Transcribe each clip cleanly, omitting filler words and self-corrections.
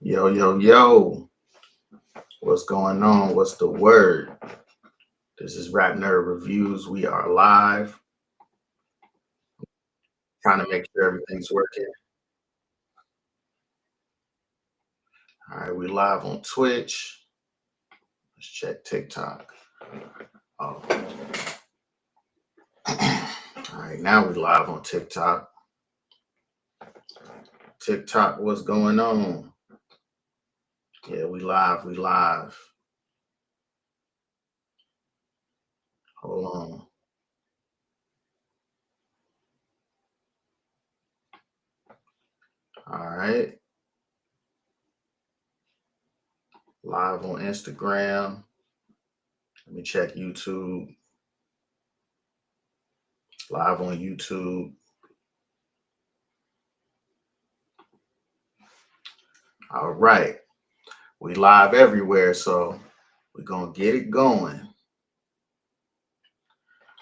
Yo, yo, yo, what's going on? What's the word? This is Rap Nerd Reviews. We are live, trying to make sure everything's working. All right, we live on Twitch. Let's check TikTok. Oh. All right, now we live on TikTok. TikTok, what's going on? Yeah, we live. Hold on. All right. Live on Instagram. Let me check YouTube. Live on YouTube. All right. We live everywhere, so we're going to get it going.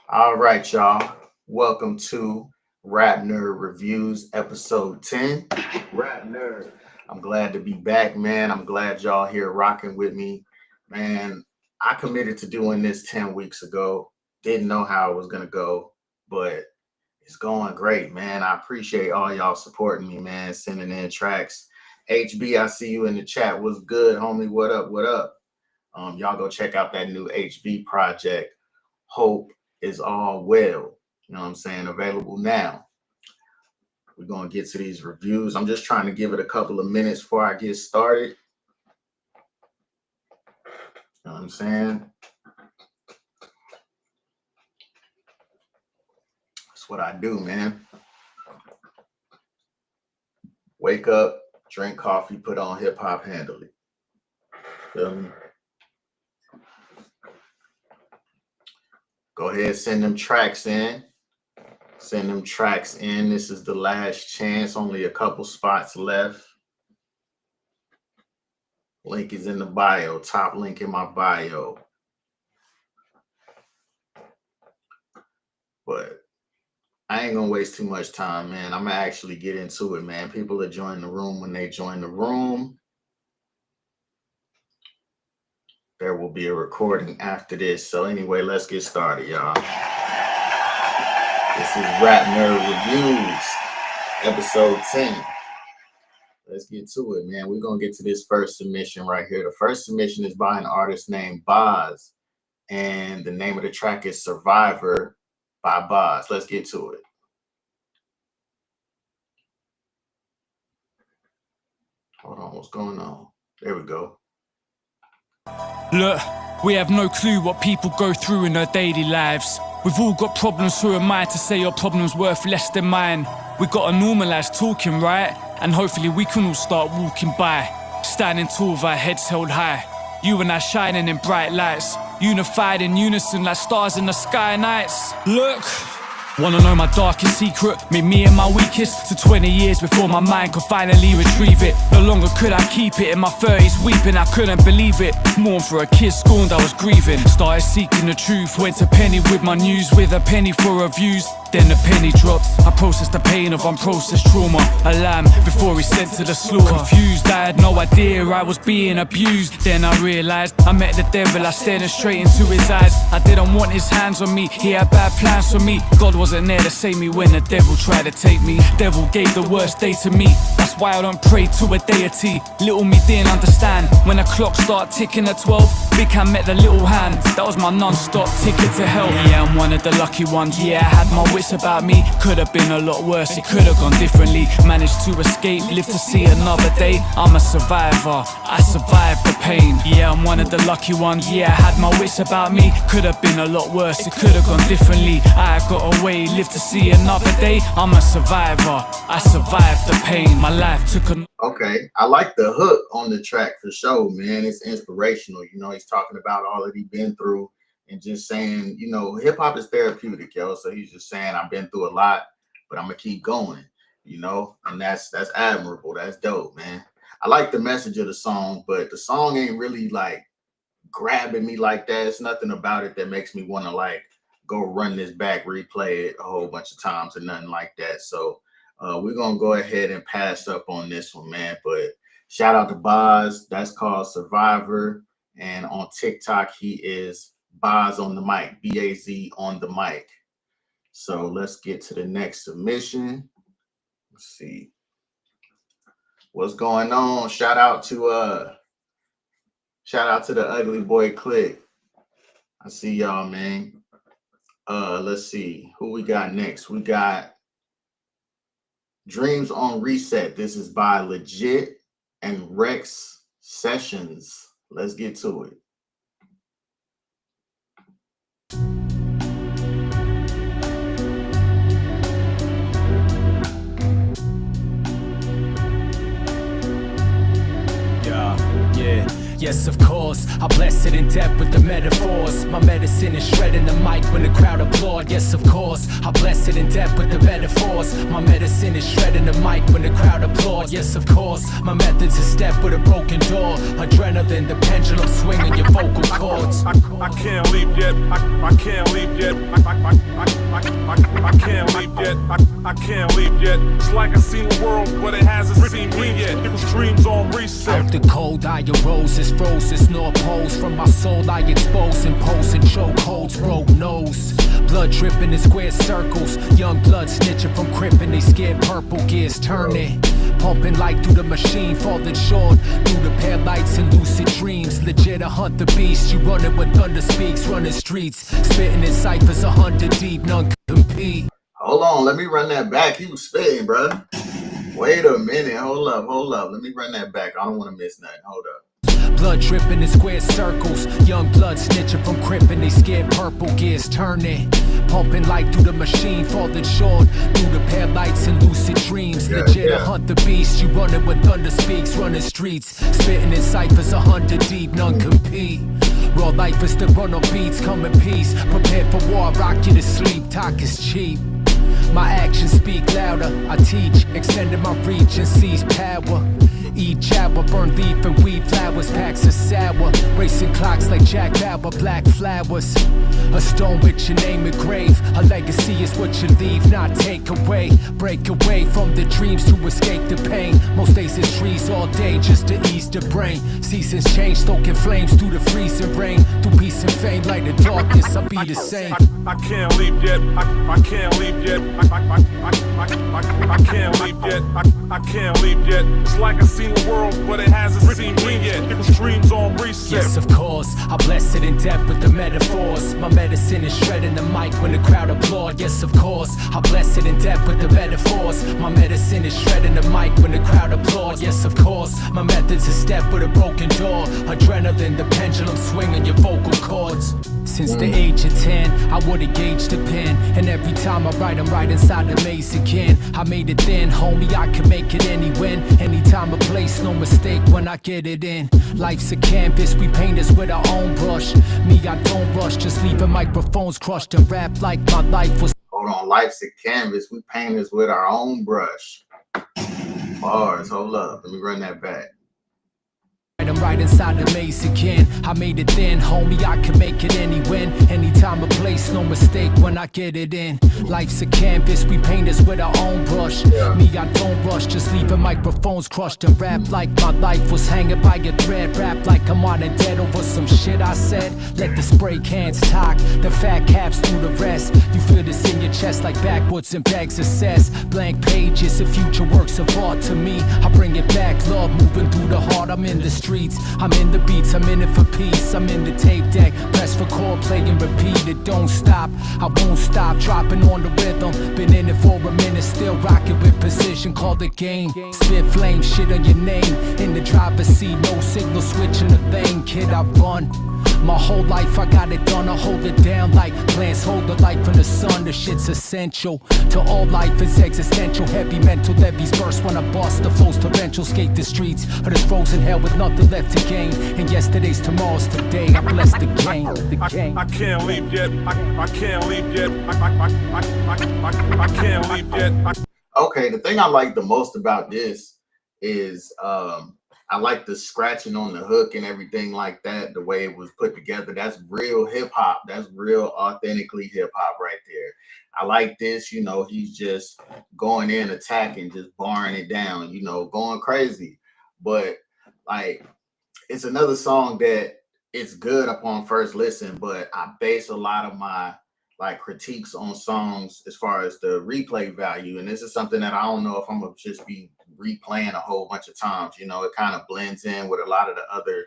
All right, y'all. Welcome to Rap Nerd Reviews, episode 10. Rap Nerd. I'm glad to be back, man. I'm glad y'all here rocking with me. Man, I committed to doing this 10 weeks ago. Didn't know how it was going to go, but it's going great, man. I appreciate all y'all supporting me, man, sending in tracks. HB, I see you in the chat. What's good, homie? What up? What up? Y'all go check out that new HB project. Hope is all well. You know what I'm saying? Available now. We're going to get to these reviews. I'm just trying to give it a couple of minutes before I get started. You know what I'm saying? That's what I do, man. Wake up, drink coffee, put on hip hop, handle it. Feel me? Go ahead, send them tracks in. Send them tracks in. This is the last chance. Only a couple spots left. Link is in the bio. Top link in my bio. But I ain't gonna waste too much time, man. I'm gonna actually get into it, man. People are joining the room when they join the room. There will be a recording after this. So anyway, let's get started, y'all. This is Rap Nerd Reviews, episode 10. Let's get to it, man. We're going to get to this first submission right here. The first submission is by an artist named Boz, and the name of the track is Survivor by Boz. Let's get to it. Hold on, what's going on? There we go. Look, we have no clue what people go through in their daily lives. We've all got problems, who am I to say your problem's worth less than mine? We gotta normalize talking, right? And hopefully we can all start walking by, standing tall with our heads held high. You and I shining in bright lights, unified in unison like stars in the sky nights. Look, wanna know my darkest secret? Made me and my weakest to 20 years before my mind could finally retrieve it. No longer could I keep it, in my 30s weeping, I couldn't believe it. Mourn for a kid scorned, I was grieving. Started seeking the truth, went to Penny with my news, with a penny for reviews. Then the penny dropped, I processed the pain of unprocessed trauma. A lamb before he sent to the slaughter. Confused, I had no idea I was being abused. Then I realized I met the devil, I stared him straight into his eyes. I didn't want his hands on me, he had bad plans for me. God wasn't there to save me when the devil tried to take me. Devil gave the worst day to me, that's why I don't pray to a deity. Little me didn't understand, when the clock started ticking at 12, Big Hand met the little hand, that was my non-stop ticket to hell. Yeah, I'm one of the lucky ones, yeah, I had my wits about me. Could have been a lot worse, it could have gone differently. Managed to escape, live to see another day. I'm a survivor, I survived the pain. Yeah, I'm one of the lucky ones, yeah, I had my wits about me. Could have been a lot worse, it could have gone differently. I got away, live to see another day. I'm a survivor, I survived the pain. My life took a... Okay, I like the hook on the track for sure, man. It's inspirational. You know, he's talking about all that he's been through and just saying, you know, hip hop is therapeutic, yo. So he's just saying, I've been through a lot, but I'm gonna keep going, you know, and that's admirable. That's dope, man. I like the message of the song, but the song ain't really like grabbing me like that. It's nothing about it that makes me want to like go run this back, replay it a whole bunch of times or nothing like that. So we're gonna go ahead and pass up on this one, man. But Shout out to Boz. That's called Survivor. And on TikTok, he is Boz on the mic, B-A-Z on the mic. So let's get to the next submission. Let's see what's going on. Shout out to the Ugly Boy Click. I see y'all, man. Let's see who we got next. We got Dreams on Reset. This is by Legit and Rex Sessions. Let's get to it. Yes, of course, I bless it in depth with the metaphors. My medicine is shredding the mic when the crowd applaud. Yes, of course, I bless it in depth with the metaphors. My medicine is shredding the mic when the crowd applaud. Yes, of course, my method's a step with a broken door. Adrenaline, the pendulum swinging your vocal cords. I can't leave yet. I can't leave yet. I can't leave yet. I can't leave yet. It's like I've seen the world, but it hasn't seen me yet. It was Dreams on Reset. Out the cold, I arose as froze, nor pose from my soul. I expose and pose and choke holds, broke nose. Blood dripping in square circles. Young blood snitching from crippin'. They scared purple gears turning. Pumping light through the machine, falling short through the pale lights and lucid dreams. Legit, I hunt the beast. You running when thunder speaks, running streets, spitting in ciphers 100 deep, none compete. Hold on, let me run that back. He was spitting, bro. Wait a minute. Hold up. Let me run that back. I don't want to miss nothing. Hold up. Blood dripping in square circles. Young blood snitching from crippin'. They scared purple gears turning. Pumping light through the machine, falling short through the pale lights and lucid dreams. Legit, I hunt the beast. You running when thunder speaks, running streets, spitting in ciphers 100 deep, none compete. Raw life is to run on beats, come in peace. Prepare for war, rock you to sleep. Talk is cheap. My actions speak louder. I teach, extending my reach and seize power. Eat jabber, burn leaf and weed flowers, packs of sour. Racing clocks like Jack Bauer, black flowers. A stone with your name engraved. A legacy is what you leave, not take away. Break away from the dreams to escape the pain. Most days it's trees all day just to ease the brain. Seasons change, stoking flames through the freezing rain. Through peace and fame, like the darkness, I'll be the same. I can't leave yet. I can't leave yet. I can't leave yet. I can't leave yet. It's like I've seen the world, but it hasn't seen me yet. It was Dreams on Reset. Yes, of course, I bless it in depth with the metaphors. My medicine is shredding the mic when the crowd applaud. Yes, of course, I bless it in depth with the metaphors. My medicine is shredding the mic when the crowd applaud. Yes, of course, my method's a step with a broken door. Adrenaline, the pendulum swinging your vocal cords. Since the age of 10, I would've gauged the pen. And every time I write, I'm right inside the maze again. I made it then, homie, I can make it any when. Anytime, a place, no mistake when I get it in. Life's a canvas, we paint this with our own brush. Me, I don't rush, just leaving microphones crushed and rap like my life was. Hold on, life's a canvas. We paint this with our own brush. Bars, hold up. Let me run that back. I'm right inside the maze again. I made it then, homie, I can make it any when. Anytime, a place, no mistake when I get it in. Life's a canvas, we paint this with our own brush. Me, I don't rush, just leaving microphones crushed and rap like my life was hanging by a thread. Rap like I'm on a dead over some shit I said. Let the spray cans talk, the fat caps through the rest. You feel this in your chest like backwoods and bags of cess. Blank pages, the future works of art to me. I bring it back, love moving through the heart. I'm in the streets, I'm in the beats, I'm in it for peace. I'm in the tape deck, press record, play and repeat it. Don't stop, I won't stop, dropping on the rhythm. Been in it for a minute, still rocking with precision. Call the game, spit flame, shit on your name. In the driver's seat, no signal, switching the lane. Kid, I run my whole life, I got it done, I hold it down like plants hold the light from the sun. The shit's essential to all life, it's existential. Heavy mental levies burst when I bust the flows torrential. Skate the streets of this frozen hell with nothing left to gain. And yesterday's tomorrow's today, I bless the game. I can't leave yet. I can't leave yet. I can't leave yet. Okay, the thing I like the most about this is I like the scratching on the hook and everything like that, the way it was put together. That's real hip hop. That's real authentically hip hop right there. I like this, you know, he's just going in, attacking, just barring it down, you know, going crazy. but like it's another song that it's good upon first listen, but I base a lot of my like critiques on songs as far as the replay value. And this is something that I don't know if I'm gonna just be replaying a whole bunch of times. You know, it kind of blends in with a lot of the other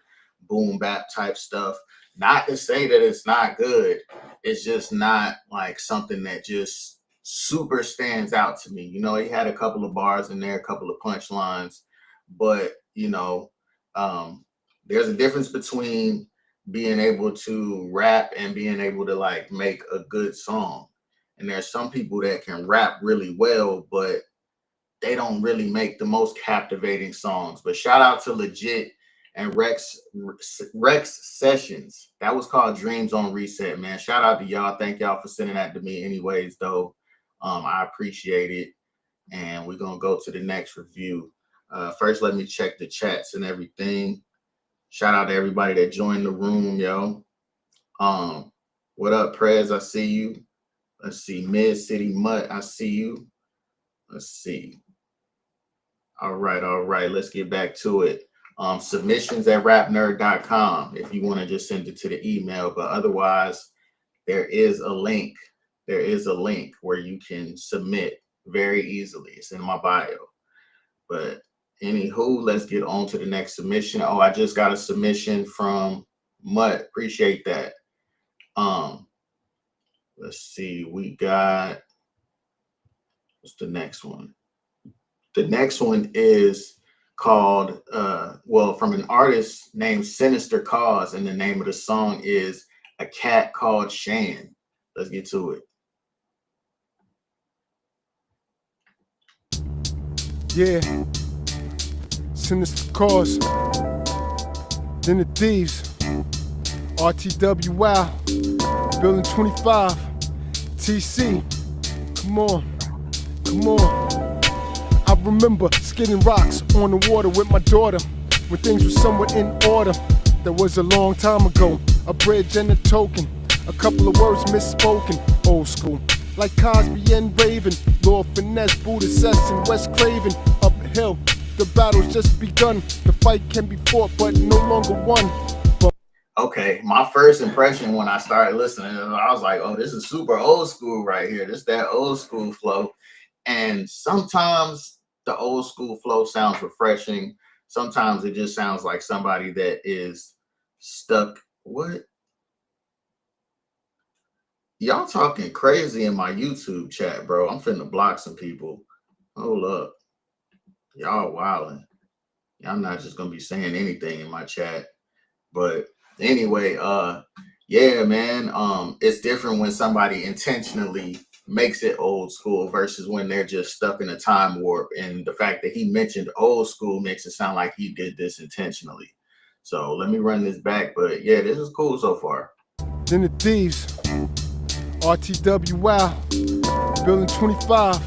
boom bap type stuff. Not to say that it's not good, it's just not like something that just super stands out to me. You know, he had a couple of bars in there, a couple of punchlines, but you know, there's a difference between being able to rap and being able to like make a good song. And there's some people that can rap really well, but they don't really make the most captivating songs. But shout out to Legit and Rex Sessions. That was called Dreams on Reset, man. Shout out to y'all. Thank y'all for sending that to me anyways, though. I appreciate it. And we're going to go to the next review. First, let me check the chats and everything. Shout out to everybody that joined the room, yo. What up, Prez? I see you. Let's see. Mid City Mut, I see you. Let's see. All right. Let's get back to it. Submissions at rapnerd.com if you want to just send it to the email. But otherwise, there is a link. There is a link where you can submit very easily. It's in my bio. But anywho, let's get on to the next submission. Oh, I just got a submission from Mut. Appreciate that. Let's see. We got, what's the next one? The next one is called, from an artist named Sinister Cause, and the name of the song is A Cat Called Shan. Let's get to it. Yeah. Sinister Cause, then the Thieves, RTW Wow, Building 25, TC, come on. I remember skidding rocks on the water with my daughter, when things were somewhat in order. That was a long time ago, a bridge and a token, a couple of words misspoken, old school. Like Cosby and Raven, Lord Finesse, Buddha Sess and West Craven, uphill. The battle's just begun. The fight can be fought, but no longer won. Okay, my first impression when I started listening, I was like, oh, this is super old school right here. This that old school flow. And sometimes the old school flow sounds refreshing. Sometimes it just sounds like somebody that is stuck. What? Y'all talking crazy in my YouTube chat, bro. I'm finna block some people. Hold up. Y'all wilding. Y'all not just gonna be saying anything in my chat. But anyway, yeah, man. It's different when somebody intentionally makes it old school versus when they're just stuck in a time warp. And the fact that he mentioned old school makes it sound like he did this intentionally. So let me run this back. But yeah, this is cool so far. Then the Thieves, RTW Wow, Building 25,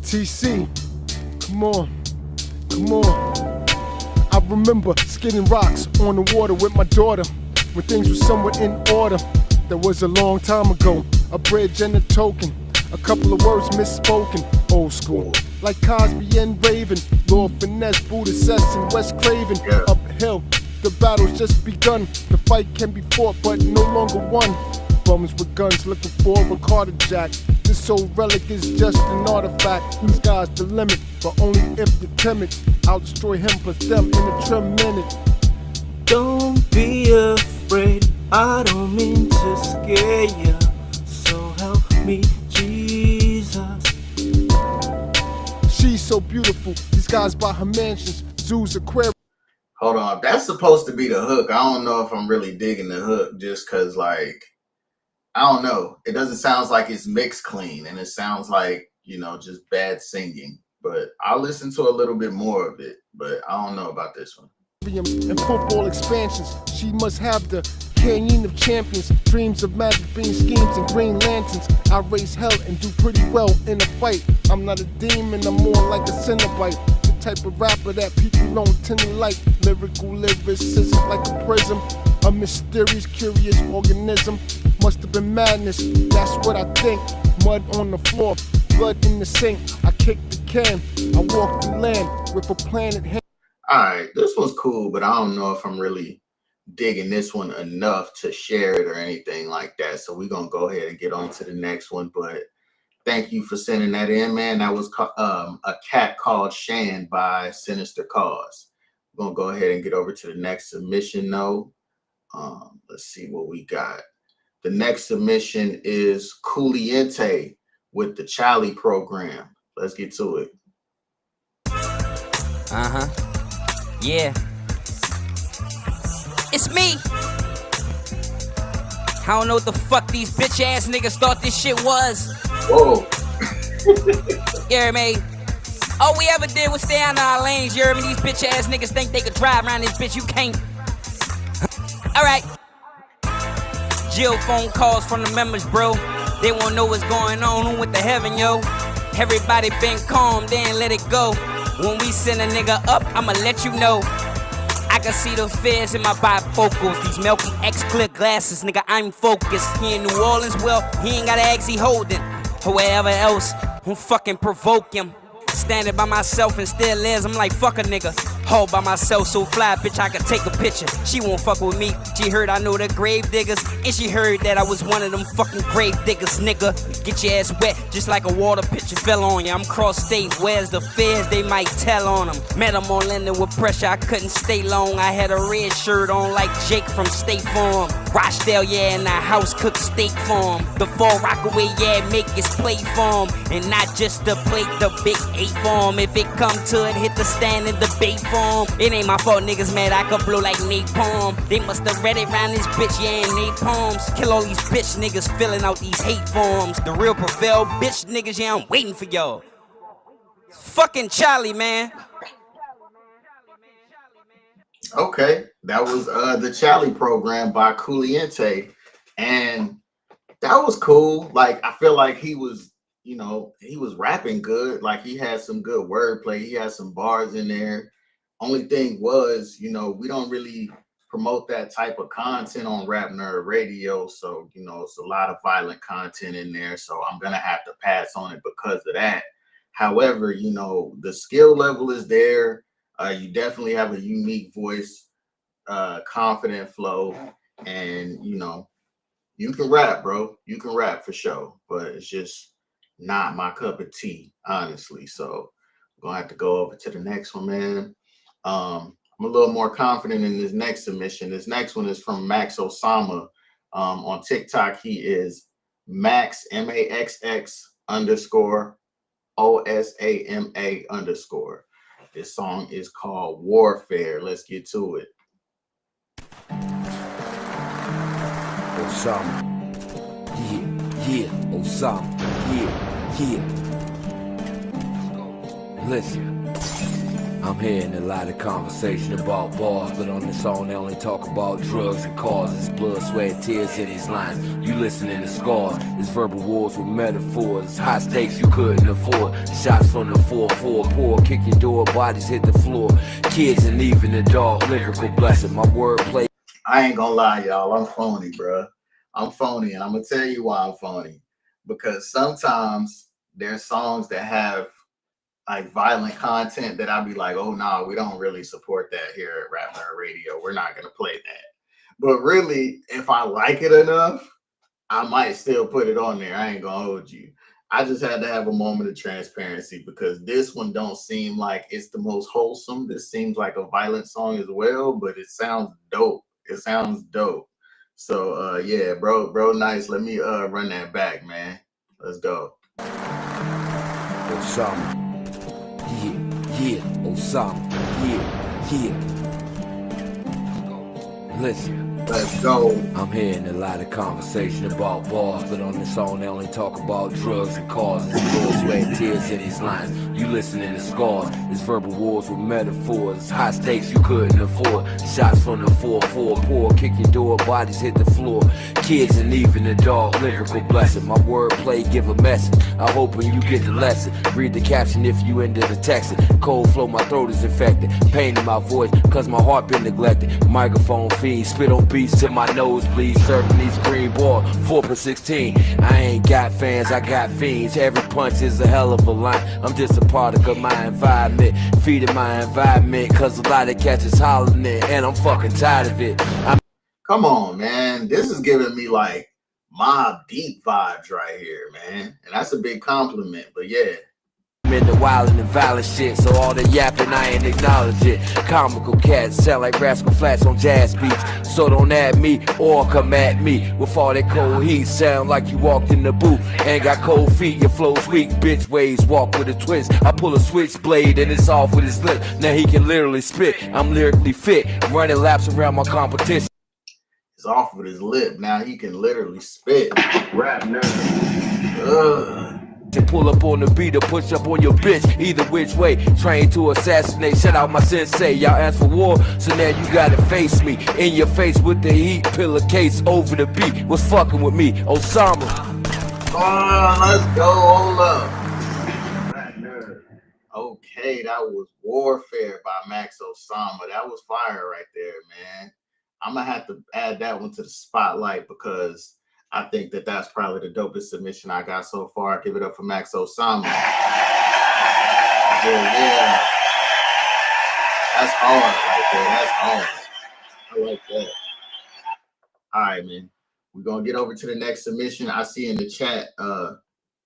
TC, come on. I remember skidding rocks on the water with my daughter, when things were somewhat in order. That was a long time ago, a bridge and a token, a couple of words misspoken, old school. Like Cosby and Raven, Lord Finesse, Buddha Sess and West Craven, uphill. The battle's just begun. The fight can be fought, but no longer won. Bums with guns looking for a Carter Jack. This old relic is just an artifact. The sky's the limit, but only if you're timid. I'll destroy him plus them in a trim minute. Don't be afraid, I don't mean to scare ya. So help me, Jesus. She's so beautiful, these guys buy her mansions, zoos, aquariums. Hold on, that's supposed to be the hook. I don't know if I'm really digging the hook just because, like, I don't know. It doesn't sound like it's mixed clean, and it sounds like, you know, just bad singing. But I'll listen to a little bit more of it, but I don't know about this one. And football expansions, she must have the canyon of champions, dreams of magic being schemes and green lanterns. I raise hell and do pretty well in a fight. I'm not a demon, I'm more like a Cenobite. The type of rapper that people don't tend to like. Lyrical lyricist like a prism, a mysterious, curious organism. Must have been madness, that's what I think. Mud on the floor, blood in the sink. I kick the can, I walk the land with a planet hand. All right, this one's cool, but I don't know if I'm really digging this one enough to share it or anything like that. So we're gonna go ahead and get on to the next one. But thank you for sending that in, man. That was a cat called Shan by Sinister Cause. We're gonna go ahead and get over to the next submission though. Let's see what we got. The next submission is Cooliente with the Charlie program. Let's get to it. Yeah. It's me. I don't know what the fuck these bitch ass niggas thought this shit was. Whoa. You hear me? All we ever did was stay out our lanes. You hear me? These bitch ass niggas think they could drive around this bitch. You can't. Alright. Jill phone calls from the members, bro. They won't know what's going on. Who went to heaven, yo? Everybody been calm, then let it go. When we send a nigga up, I'ma let you know. I can see the fears in my bifocals. These Malcolm X clear glasses, nigga, I'm focused. He in New Orleans, well, he ain't got an ex he holding. Or wherever else, who fucking provoke him. Standing by myself and still lives, I'm like, fuck a nigga. All by myself, so fly, bitch, I could take a picture. She won't fuck with me. She heard I know the grave diggers, and she heard that I was one of them fucking grave diggers, nigga. Get your ass wet, just like a water pitcher fell on ya. I'm cross-state, where's the feds? They might tell on them. Met them on London with pressure, I couldn't stay long. I had a red shirt on like Jake from State Farm. Rochdale, yeah, in the house, cook steak for him. The 4 Rockaway, yeah, make his plate for him. And not just the plate, the big 8 for him. If it come to it, hit the stand and debate for him. It ain't my fault niggas mad I could blow like napalm. They must have read it round this bitch, yeah, in napalms. Kill all these bitch niggas filling out these hate forms. The real prevail bitch niggas, yeah, I'm waiting for y'all. Fucking Charlie, man. Okay, that was the Charlie program by Cooliente, and that was cool. Like, I feel like he was, you know, he was rapping good. Like, he had some good wordplay. He had some bars in there. Only thing was, you know, we don't really promote that type of content on Rap Nerd Radio. So, you know, it's a lot of violent content in there. So I'm going to have to pass on it because of that. However, you know, the skill level is there. You definitely have a unique voice, confident flow, and, you know, you can rap, bro. You can rap for sure, but it's just not my cup of tea, honestly. So I'm going to have to go over to the next one, man. I'm a little more confident in this next submission. This next one is from Max Osama. On TikTok, he is Max, MAXX_OSAMA_. This song is called Warfare. Let's get to it. Osama. Yeah, Osama. Yeah. Listen. I'm hearing a lot of conversation about bars, but on this song they only talk about drugs and cars. It's blood, sweat, tears in these lines. You listening to scars. It's verbal wars with metaphors. It's high stakes you couldn't afford. Shots from the 4-4, pour, kick your door, bodies hit the floor. Kids and even the dog, lyrical blessing. My wordplay. I ain't gonna lie, y'all. I'm phony, bro. I'm phony, and I'm gonna tell you why I'm phony. Because sometimes there's songs that have like violent content that I'll be like, oh no, we don't really support that here at Rap Nerd Radio. We're not gonna play that. But really, if I like it enough, I might still put it on there. I ain't gonna hold you. I just had to have a moment of transparency because this one don't seem like it's the most wholesome. This seems like a violent song as well, but it sounds dope. It sounds dope. So yeah, bro, nice. Let me run that back, man. Let's go. Osama. Yeah, Osama. Yeah. Listen. Let's go. I'm hearing a lot of conversation about bars, but on this song they only talk about drugs and cars. It's blood, sweat, tears in these lines. You listening to scars. It's verbal wars with metaphors. It's high stakes you couldn't afford. Shots from the 4-4, pour, kick your door, bodies hit the floor. Kids and even the dog, lyrical blessing. My wordplay give a message. I hope when you get the lesson. Read the caption if you into the texting. Cold flow, my throat is infected. Pain in my voice, cause my heart been neglected. Microphone feed, spit on beats till my nose bleeds. Serving these green ball, 4/16. I ain't got fans, I got fiends. Every punch is a hell of a line. I'm just a product of my environment, feeding my environment, cause a lot of cats is hollering it, and I'm fucking tired of it. Come on, man. This is giving me like Mobb Deep vibes right here, man. And that's a big compliment, but yeah. I'm in the wild and the violent shit, so all the yapping I ain't acknowledge it. Comical cats sound like rascal flats on jazz beats, so don't add me or come at me with all that cold heat. Sound like you walked in the booth and got cold feet. Your flow's weak, bitch ways walk with a twist. I pull a switchblade and it's off with his lip. Now he can literally spit. I'm lyrically fit, running laps around my competition. It's off with his lip. Now he can literally spit. Rap nerd. Ugh. To pull up on the beat or push up on your bitch, either which way, trained to assassinate. Shout out my sensei, y'all asked for war, so now you gotta face me. In your face with the heat, pillowcase over the beat. What's fucking with me, Osama? Let's go, hold up. Rap nerd. Okay, that was Warfare by Max Osama. That was fire right there, man. I'm gonna have to add that one to the spotlight because I think that that's probably the dopest submission I got so far. Give it up for Max Osama. Yeah. That's hard right there. That's hard. I like that. All right, man. We're gonna get over to the next submission. I see in the chat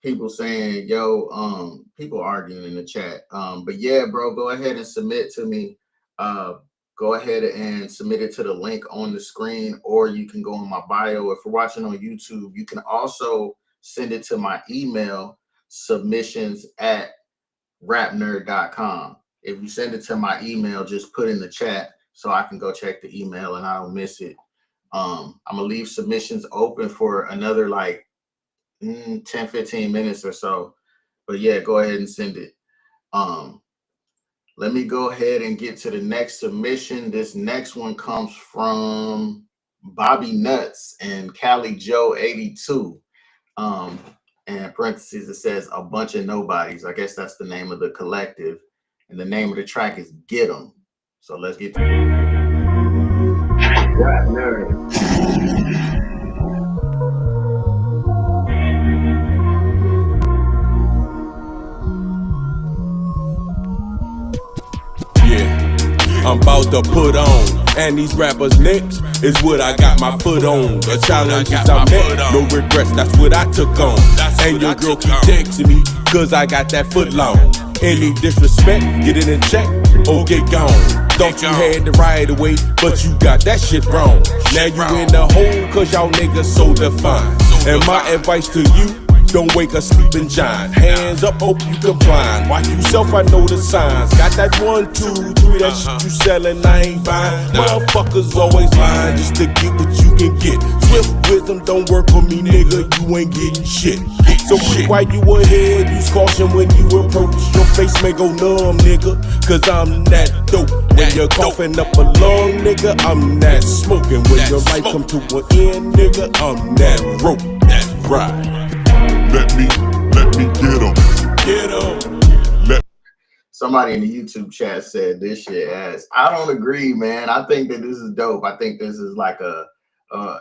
people saying, yo, people arguing in the chat. But yeah, bro, go ahead and submit to me. Go ahead and submit it to the link on the screen, or you can go in my bio. If you're watching on YouTube, you can also send it to my email, submissions@rapnerd.com. If you send it to my email, just put in the chat so I can go check the email and I don't miss it. I'm gonna leave submissions open for another like 10-15 minutes or so. But yeah, go ahead and send it. Let me go ahead and get to the next submission. This next one comes from Bobby Nuts and Cali Joe 82. And in parentheses, it says a bunch of nobodies. I guess that's the name of the collective. And the name of the track is Get 'Em. So let's get to Rap Nerd. I'm about to put on, and these rappers next is what I got my foot on. The challenges I met, no regrets, that's what I took on. And your girl keep texting me, cause I got that foot long. Any disrespect, get it in check, or get gone. Thought you had the right away, but you got that shit wrong. Now you in the hole, cause y'all niggas so defined. And my advice to you, don't wake a sleeping giant. Hands up, hope you comply. Watch yourself, I know the signs. Got that 1, 2, 3, that shit you selling, I ain't buying. Motherfuckers always lying just to get what you can get. Swift wisdom don't work for me, nigga, you ain't getting shit. So quick while you ahead, use caution when you approach. Your face may go numb, nigga, cause I'm that dope. When you're coughing up a lung, nigga, I'm that smoking. When your life come to an end, nigga, I'm that rope. That's right. Let me get 'em. Get 'em. Somebody in the YouTube chat said this shit ass. I don't agree, man. I think that this is dope. I think this is like a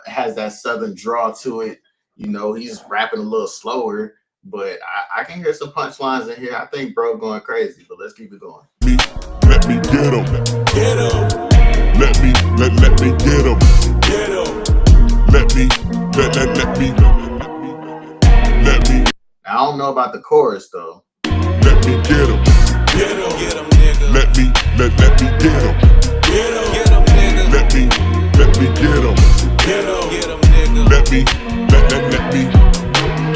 has that southern draw to it. You know, he's rapping a little slower, but I can hear some punchlines in here. I think bro going crazy, but let's keep it going. Let me get 'em. Get 'em. Let me get 'em. Get 'em. Let me. I don't know about the chorus though. Let me get 'em. Get 'em. Get 'em, nigga. Let me get 'em. Get 'em. Get 'em, nigga. Let me get 'em. Get 'em. Get 'em, nigga. Let me.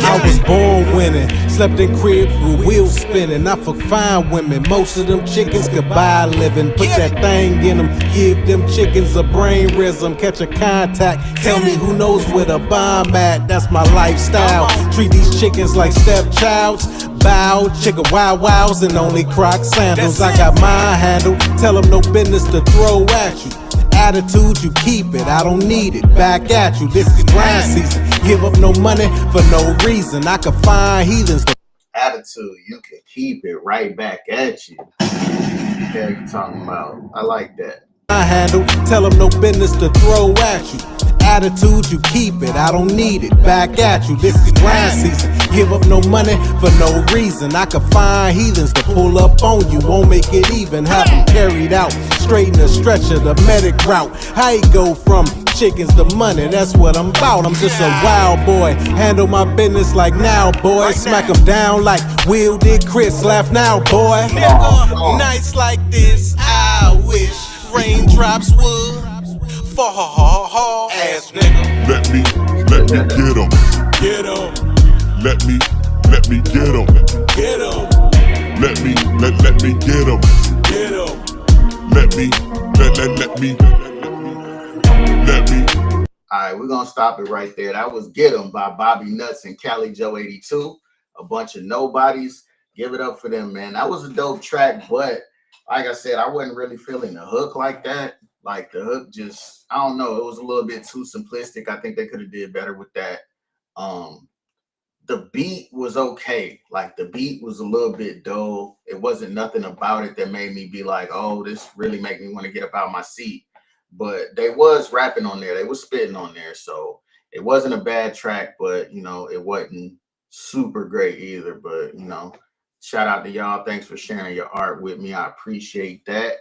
I was born winning, slept in cribs with wheels spinning. I fuck fine women, most of them chickens could buy a living. Put that thing in them, give them chickens a brain rhythm. Catch a contact, tell me who knows where the bomb at. That's my lifestyle, treat these chickens like stepchilds. Bow, chicken wow wows and only Croc sandals. I got my handle, tell them no business to throw at you. Attitude, you keep it, I don't need it. Back at you, this is grind season. Give up no money for no reason. I can find heathens. Attitude, you can keep it right back at you. What are you talking about? I like that. My handle, tell them no business to throw at you. attitude, you keep it. I don't need it. Back at you. This is grind season. Give up no money for no reason. I could find heathens to pull up on you. Won't make it even. Have them carried out. Straight in the stretcher, the medic route. How you go from chickens to money? That's what I'm about. I'm just a wild boy. Handle my business like now, boy. Smack them down like Will did Chris. Laugh now, boy. Nigga, nights like this, I wish raindrops would fall. Ass nigga. Let me get 'em. Get 'em. Let me get 'em. Get 'em. Let me get 'em. Get 'em. Let me. All right, we're gonna stop it right there. That was Get 'Em by Bobby Nuts and Cali Joe 82. A bunch of nobodies. Give it up for them, man. That was a dope track, but like I said, I wasn't really feeling the hook like that. Like the hook just, I don't know, it was a little bit too simplistic. I think they could have did better with that. The beat was okay. Like the beat was a little bit dull. It wasn't nothing about it that made me be like, oh, this really make me want to get up out of my seat. But they was rapping on there. They was spitting on there. So it wasn't a bad track, but, you know, it wasn't super great either. But, you know, shout out to y'all. Thanks for sharing your art with me. I appreciate that.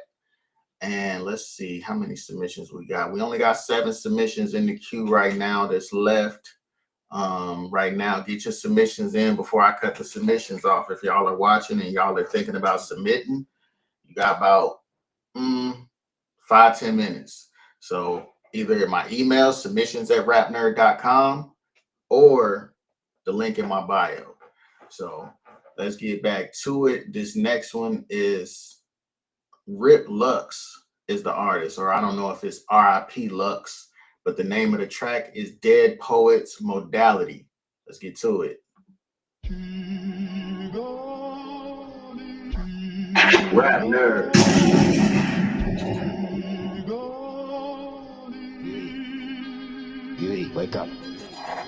And let's see how many submissions we got. We only got 7 submissions in the queue right now that's left. Right now, get your submissions in before I cut the submissions off. If y'all are watching and y'all are thinking about submitting, you got about 5-10 minutes. So either my email, submissions@rapnerd.com, or the link in my bio. So let's get back to it. This next one is Rip Lux is the artist, or I don't know if it's RIP Lux, but the name of the track is Dead Poets Modality. Let's get to it. Rap Nerd. Beauty, wake up.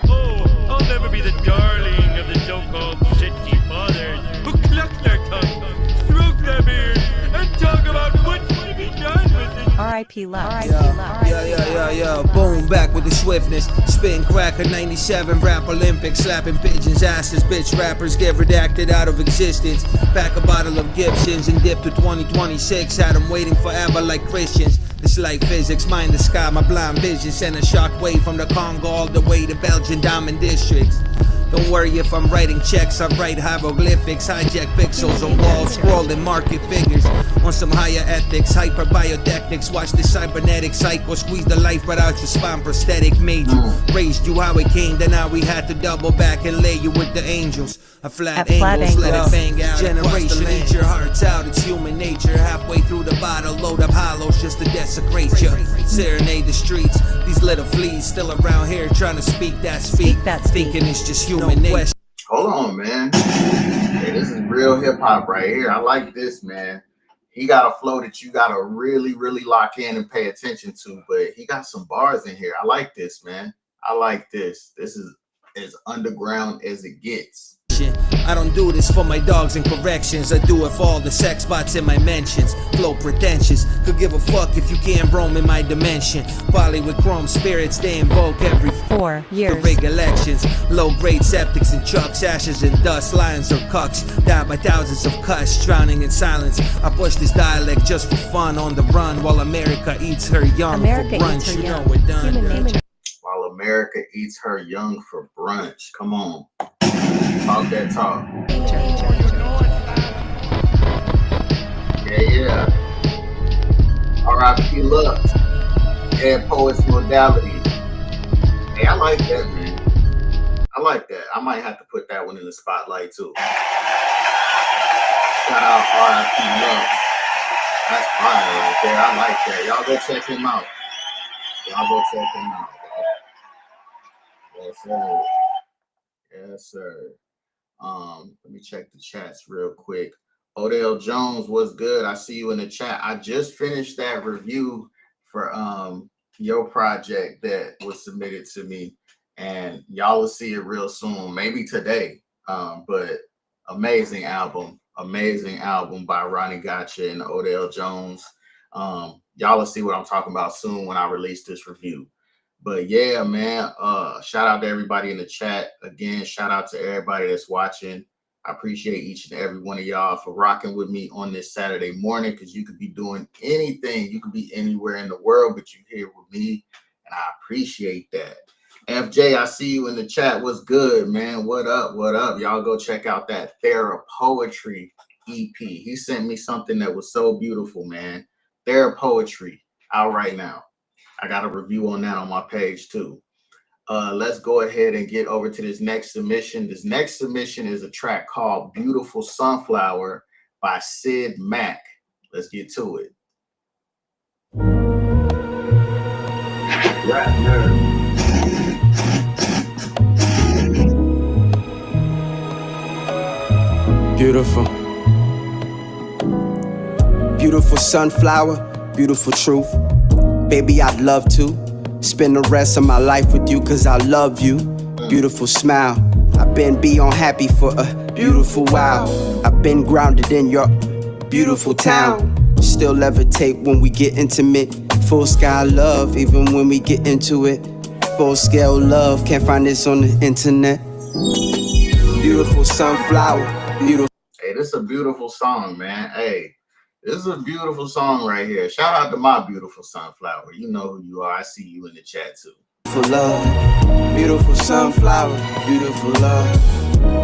Oh, I'll never be the darling of the so-called city fathers who cluck their tongue, stroke their beard, and talk about what's to be done with it. R.I.P. Lux. Yeah. Boom, back with the swiftness. Spitting cracker 97, rap Olympics, slapping pigeons' asses. Bitch rappers get redacted out of existence. Pack a bottle of Gibsons and dip to 2026. Had them waiting forever like Christians. It's like physics, mind the sky, my blind vision. Send a shockwave from the Congo all the way to Belgian diamond districts. Don't worry if I'm writing checks, I write hieroglyphics, hijack pixels on walls, scrolling market figures. On some higher ethics, hyper biotechnics, watch the cybernetic cycle, squeeze the life right out your spine, prosthetic made you. Raised you how it came, then now we had to double back and lay you with the angels. A flat angles, let it bang out. Generation, eat your hearts out, it's human nature. Halfway through the bottle, load up hollows just to desecrate you. Serenade the streets, these little fleas still around here trying to speak that speak. Thinking it's just human nature. Hold on, man. Hey, this is real hip hop right here. I like this, man. He got a flow that you gotta really, really lock in and pay attention to, but he got some bars in here. I like this, man. I like this. This is as underground as it gets. I don't do this for my dogs and corrections. I do it for all the sex bots in my mentions. Flow pretentious, could give a fuck if you can't roam in my dimension. Poly with chrome spirits, they invoke every 4 years. The big elections, low-grade septics and chucks, ashes and dust, lions or cucks, died by thousands of cuss, drowning in silence. I push this dialect just for fun on the run while America eats her young for brunch. You know we're done. While America eats her young for brunch. Come on. Talk that talk. Yeah. R.I.P. Lux. Dead Poets Modality. Hey, I like that, man. I like that. I might have to put that one in the spotlight too. Shout out R.I.P. Lux. That's fire right there. I like that. Y'all go check him out. Yes, sir. Yes, sir. Let me check the chats real quick. Odell Jones, what's good? I see you in the chat. I just finished that review for your project that was submitted to me, and y'all will see it real soon, maybe today. But amazing album by Ronnie Gotcha and Odell Jones. Y'all will see what I'm talking about soon when I release this review. But yeah, man, shout out to everybody in the chat. Again, shout out to everybody that's watching. I appreciate each and every one of y'all for rocking with me on this Saturday morning, because you could be doing anything. You could be anywhere in the world, but you're here with me, and I appreciate that. FJ, I see you in the chat. What's good, man? What up? What up? Y'all go check out that Thera Poetry EP. He sent me something that was so beautiful, man. Thera Poetry out right now. I got a review on that on my page too. Let's go ahead and get over to this next submission. This next submission is a track called Beautiful Sunflower by Sid Mack. Let's get to it. Rap Nerd. Beautiful. Beautiful sunflower, beautiful truth. Baby, I'd love to spend the rest of my life with you, cause I love you. Beautiful smile. I've been beyond happy for a beautiful while. I've been grounded in your beautiful town. Still levitate when we get intimate. Full sky love, even when we get into it. Full scale love, can't find this on the internet. Beautiful sunflower, beautiful. Hey, this is a beautiful song, man. Hey, this is a beautiful song right here. Shout out to my beautiful sunflower. You know who you are. I see you in the chat too. Beautiful love, beautiful sunflower, beautiful love,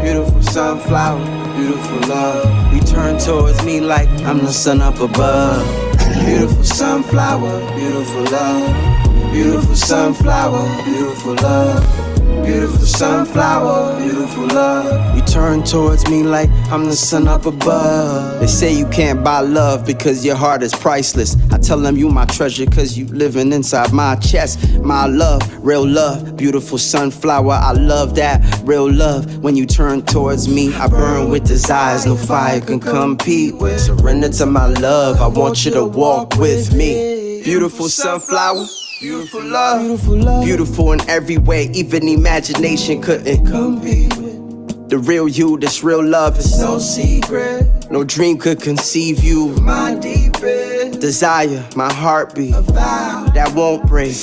beautiful sunflower, beautiful love. You turn towards me like I'm the sun up above. Beautiful sunflower, beautiful love, beautiful sunflower, beautiful love. Beautiful sunflower, beautiful love. You turn towards me like I'm the sun up above. They say you can't buy love because your heart is priceless. I tell them you my treasure cause you living inside my chest. My love, real love, beautiful sunflower. I love that, real love. When you turn towards me, I burn with desires no fire can compete with. Surrender to my love, I want you to walk with me. Beautiful sunflower, beautiful love, beautiful love, beautiful in every way, even imagination couldn't compete with. The real you, this real love is no secret. No dream could conceive you. My deepest desire, my heartbeat, a vow that won't break.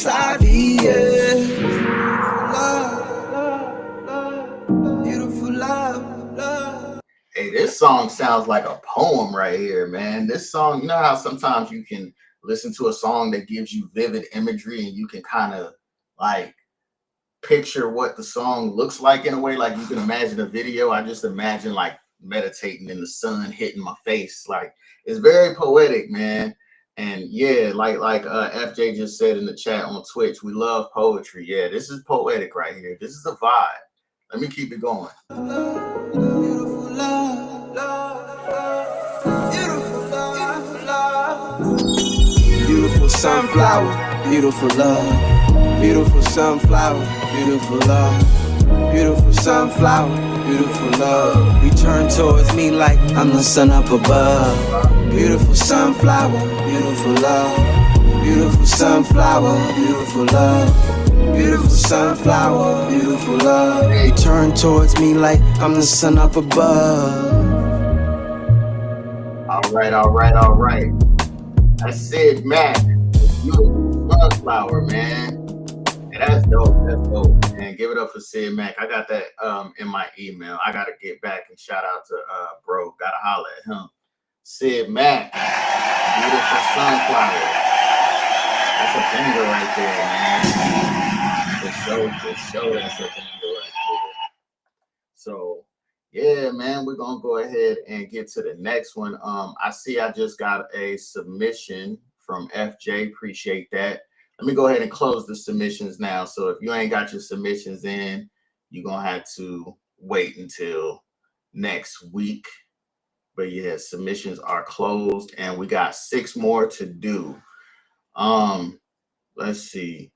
Beautiful love, love. Hey, this song sounds like a poem right here, man. This song, you know how sometimes you can listen to a song that gives you vivid imagery and you can kind of like picture what the song looks like in a way, like you can imagine a video. I just imagine like meditating in the sun hitting my face. Like, it's very poetic, man. And yeah, like FJ just said in the chat on Twitch, we love poetry. Yeah, this is poetic right here. This is a vibe. Let me keep it going. Beautiful love, love, beautiful love, love. Beautiful sunflower, beautiful love. Beautiful sunflower, beautiful love. Beautiful sunflower, beautiful love. You turn towards me like I'm the sun up above. Beautiful sunflower, beautiful love. Beautiful sunflower, beautiful love. Beautiful sunflower, beautiful love. You turn towards me like I'm the sun up above. All right, all right, all right. I said, Matt, beautiful sunflower, man. And that's dope. That's dope, man. Give it up for Sid Mack. I got that in my email. I gotta get back and shout out to bro. Gotta holler at him. Sid Mack, beautiful sunflower. That's a banger right there, man. For sure, that's a banger right there. So yeah, man, we're gonna go ahead and get to the next one. I see I just got a submission from FJ. Appreciate that. Let me go ahead and close the submissions now. So if you ain't got your submissions in, you're gonna have to wait until next week. But yeah, submissions are closed and we got 6 more to do. Let's see.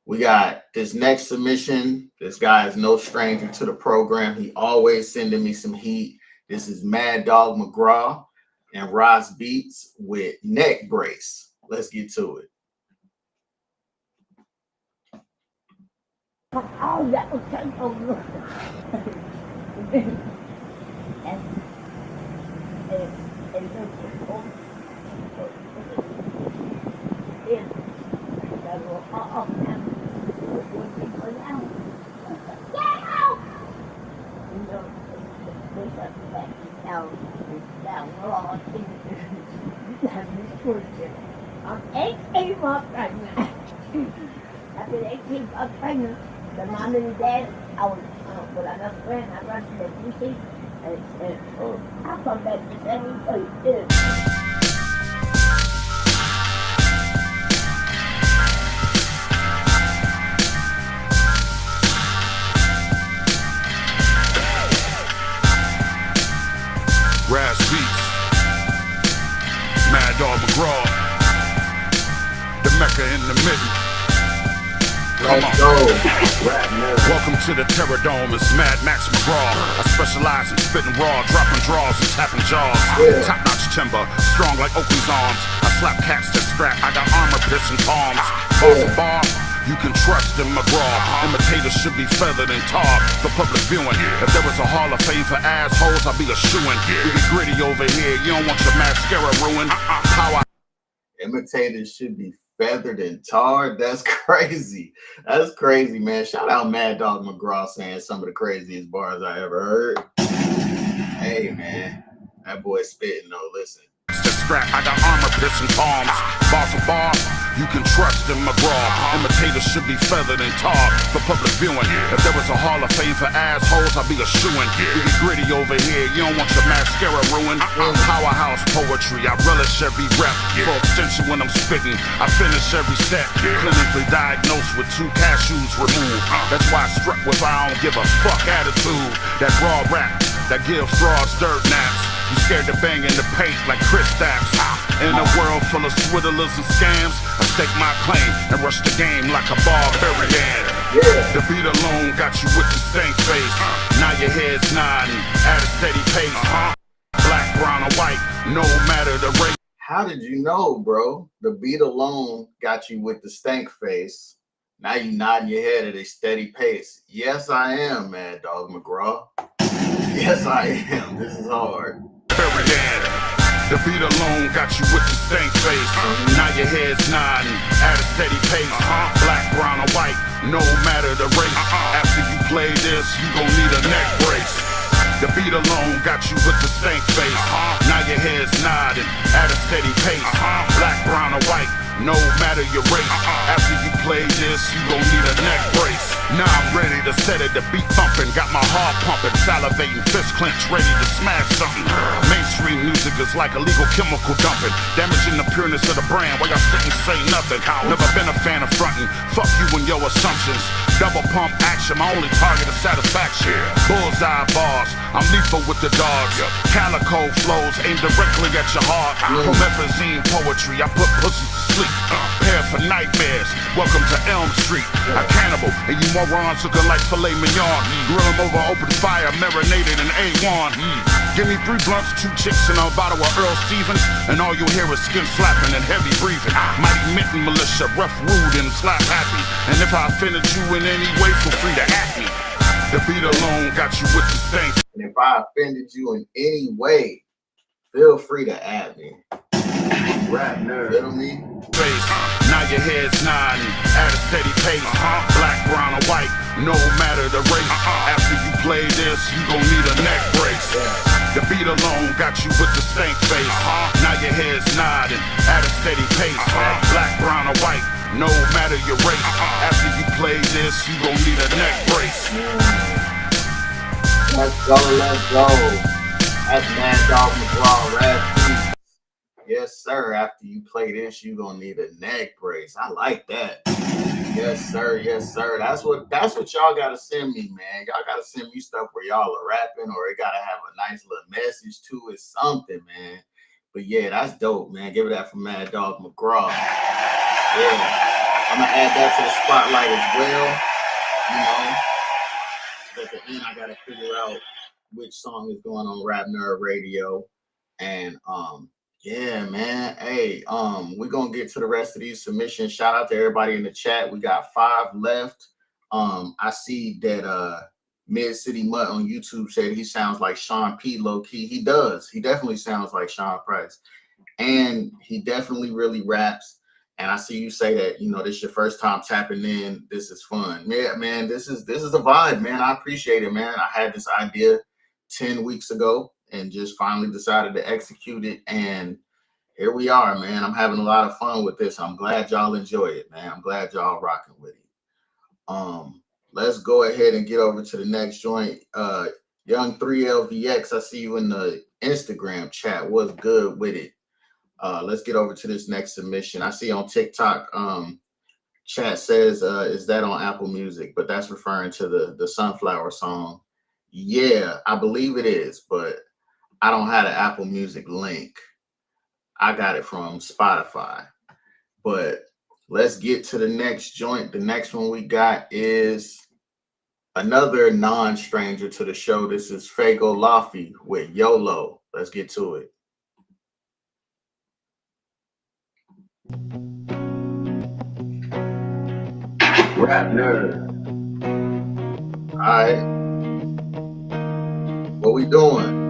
We got this next submission. This guy is no stranger to the program. He always sending me some heat. This is Mad Dog McGrath and Ross Beats with Neck Brace. Let's get to it. Oh, that was take over. got pregnant. After the 18th, I got pregnant. The mom and the dad, I was with another friend. I rushed to the DC, and I come back to 73. Raz Beats, Mad Dog McGrath, the Mecca in the mitten. Let's go. Rap nerd. Welcome to the Terror Dome, it's Mad Max McGraw. I specialize in spitting raw, dropping draws and tapping jaws. Yeah. Top-notch timber, strong like Oakley's arms. I slap cats that scrap, I got armor piercing palms. Bar, you can trust in McGraw. Imitators should be feathered and tarred for public viewing. If there was a Hall of Fame for assholes, I'd be a shoo-in. We be gritty over here, you don't want your mascara ruined. Power. Imitators should be feathered and tarred. That's crazy. That's crazy, man. Shout out Mad Dog McGraw saying some of the craziest bars I ever heard. Hey, man. That boy spitting, though. Listen. Scrap, I got armor piercing palms. Bar for bar, you can trust in McGraw. Imitators should be feathered and tarred for public viewing. If there was a Hall of Fame for assholes, I'd be a shoo-in. We be gritty over here, you don't want your mascara ruined. Powerhouse poetry, I relish every rep. For extension when I'm spitting, I finish every set. Clinically diagnosed with 2 cashews removed. That's why I struck with I don't give a fuck attitude. That raw rap that gives frauds dirt naps. You scared to bang in the paint like Chris Stacks. In a world full of swindlers and scams, I stake my claim and rush the game like a barbarian. The beat alone got you with the stank face. Now your head's nodding at a steady pace. Black, brown, or white, no matter the race. How did you know, bro? The beat alone got you with the stank face. Now you nodding your head at a steady pace. Yes, I am, Mad Dog McGraw. Yes, I am. This is hard. The beat alone got you with the stank face. Now your head's nodding at a steady pace. Black, brown, or white, no matter the race. After you play this, you gon' need a neck brace. The beat alone got you with the stank face. Now your head's nodding at a steady pace. Black, brown, or white, no matter your race. After you play this, you gon' need a neck brace. Now I'm ready to set it, the beat thumping. Got my heart pumping, salivating, fist clenched, ready to smash something. Mainstream music is like illegal chemical dumping, damaging the pureness of the brand while y'all sit and say nothing. Never been a fan of fronting, fuck you and your assumptions. Double pump action, my only target is satisfaction. Bullseye bars, I'm lethal with the dogs. Calico flows aim directly at your heart. Promethazine poetry, I put pussies to sleep. Prepare for nightmares, welcome to Elm Street. A cannibal, and you morons looking like filet mignon. Grill them over open fire, marinated in A1. Give me 3 blunts, 2 chicks, and a bottle of Earl Stevens, and all you'll hear is skin slapping and heavy breathing. Mighty mitten militia, rough, rude, and slap happy. And if I offended you in any way, feel free to at me. The beat alone got you with the stank. And if I offended you in any way, feel free to add me. Rap nerd. Feel me? Face. Now your head's nodding at a steady pace. Black, brown, or white, no matter the race. After you play this, you gon' need a neck brace. The beat alone got you with the stank face. Now your head's nodding at a steady pace. Black, brown, or white, no matter your race. After you play this, you gon' need a neck brace. Let's go, let's go. That's Mad Dog McGraw, Rap. Yes, sir. After you play this, you gonna need a neck brace. I like that. Yes, sir. Yes, sir. That's what y'all gotta send me, man. Y'all gotta send me stuff where y'all are rapping, or it gotta have a nice little message to it, something, man. But yeah, that's dope, man. Give it that for Mad Dog McGraw. Yeah, I'm gonna add that to the spotlight as well. You know, at the end, I gotta figure out which song is going on Rap Nerd Radio, and yeah, man. Hey, we're gonna get to the rest of these submissions. Shout out to everybody in the chat. We got 5 left. I see that Mid City Mutt on YouTube said he sounds like Sean P. Low key. He does. He definitely sounds like Sean Price, and he definitely really raps. And I see you say that, you know, this is your first time tapping in. This is fun. Yeah, man. This is a vibe, man. I appreciate it, man. I had this idea 10 weeks ago and just finally decided to execute it. And here we are, man. I'm having a lot of fun with this. I'm glad y'all enjoy it, man. I'm glad y'all rocking with it. Let's go ahead and get over to the next joint. Young 3LVX, I see you in the Instagram chat. What's good with it? Let's get over to this next submission. I see on TikTok, chat says, is that on Apple Music? But that's referring to the Sunflower song. Yeah, I believe it is, but I don't have the Apple Music link. I got it from Spotify. But let's get to the next joint. The next one we got is another non-stranger to the show. This is FGO Lafy with YOLO. Let's get to it. Rap nerd. All right. What we doing?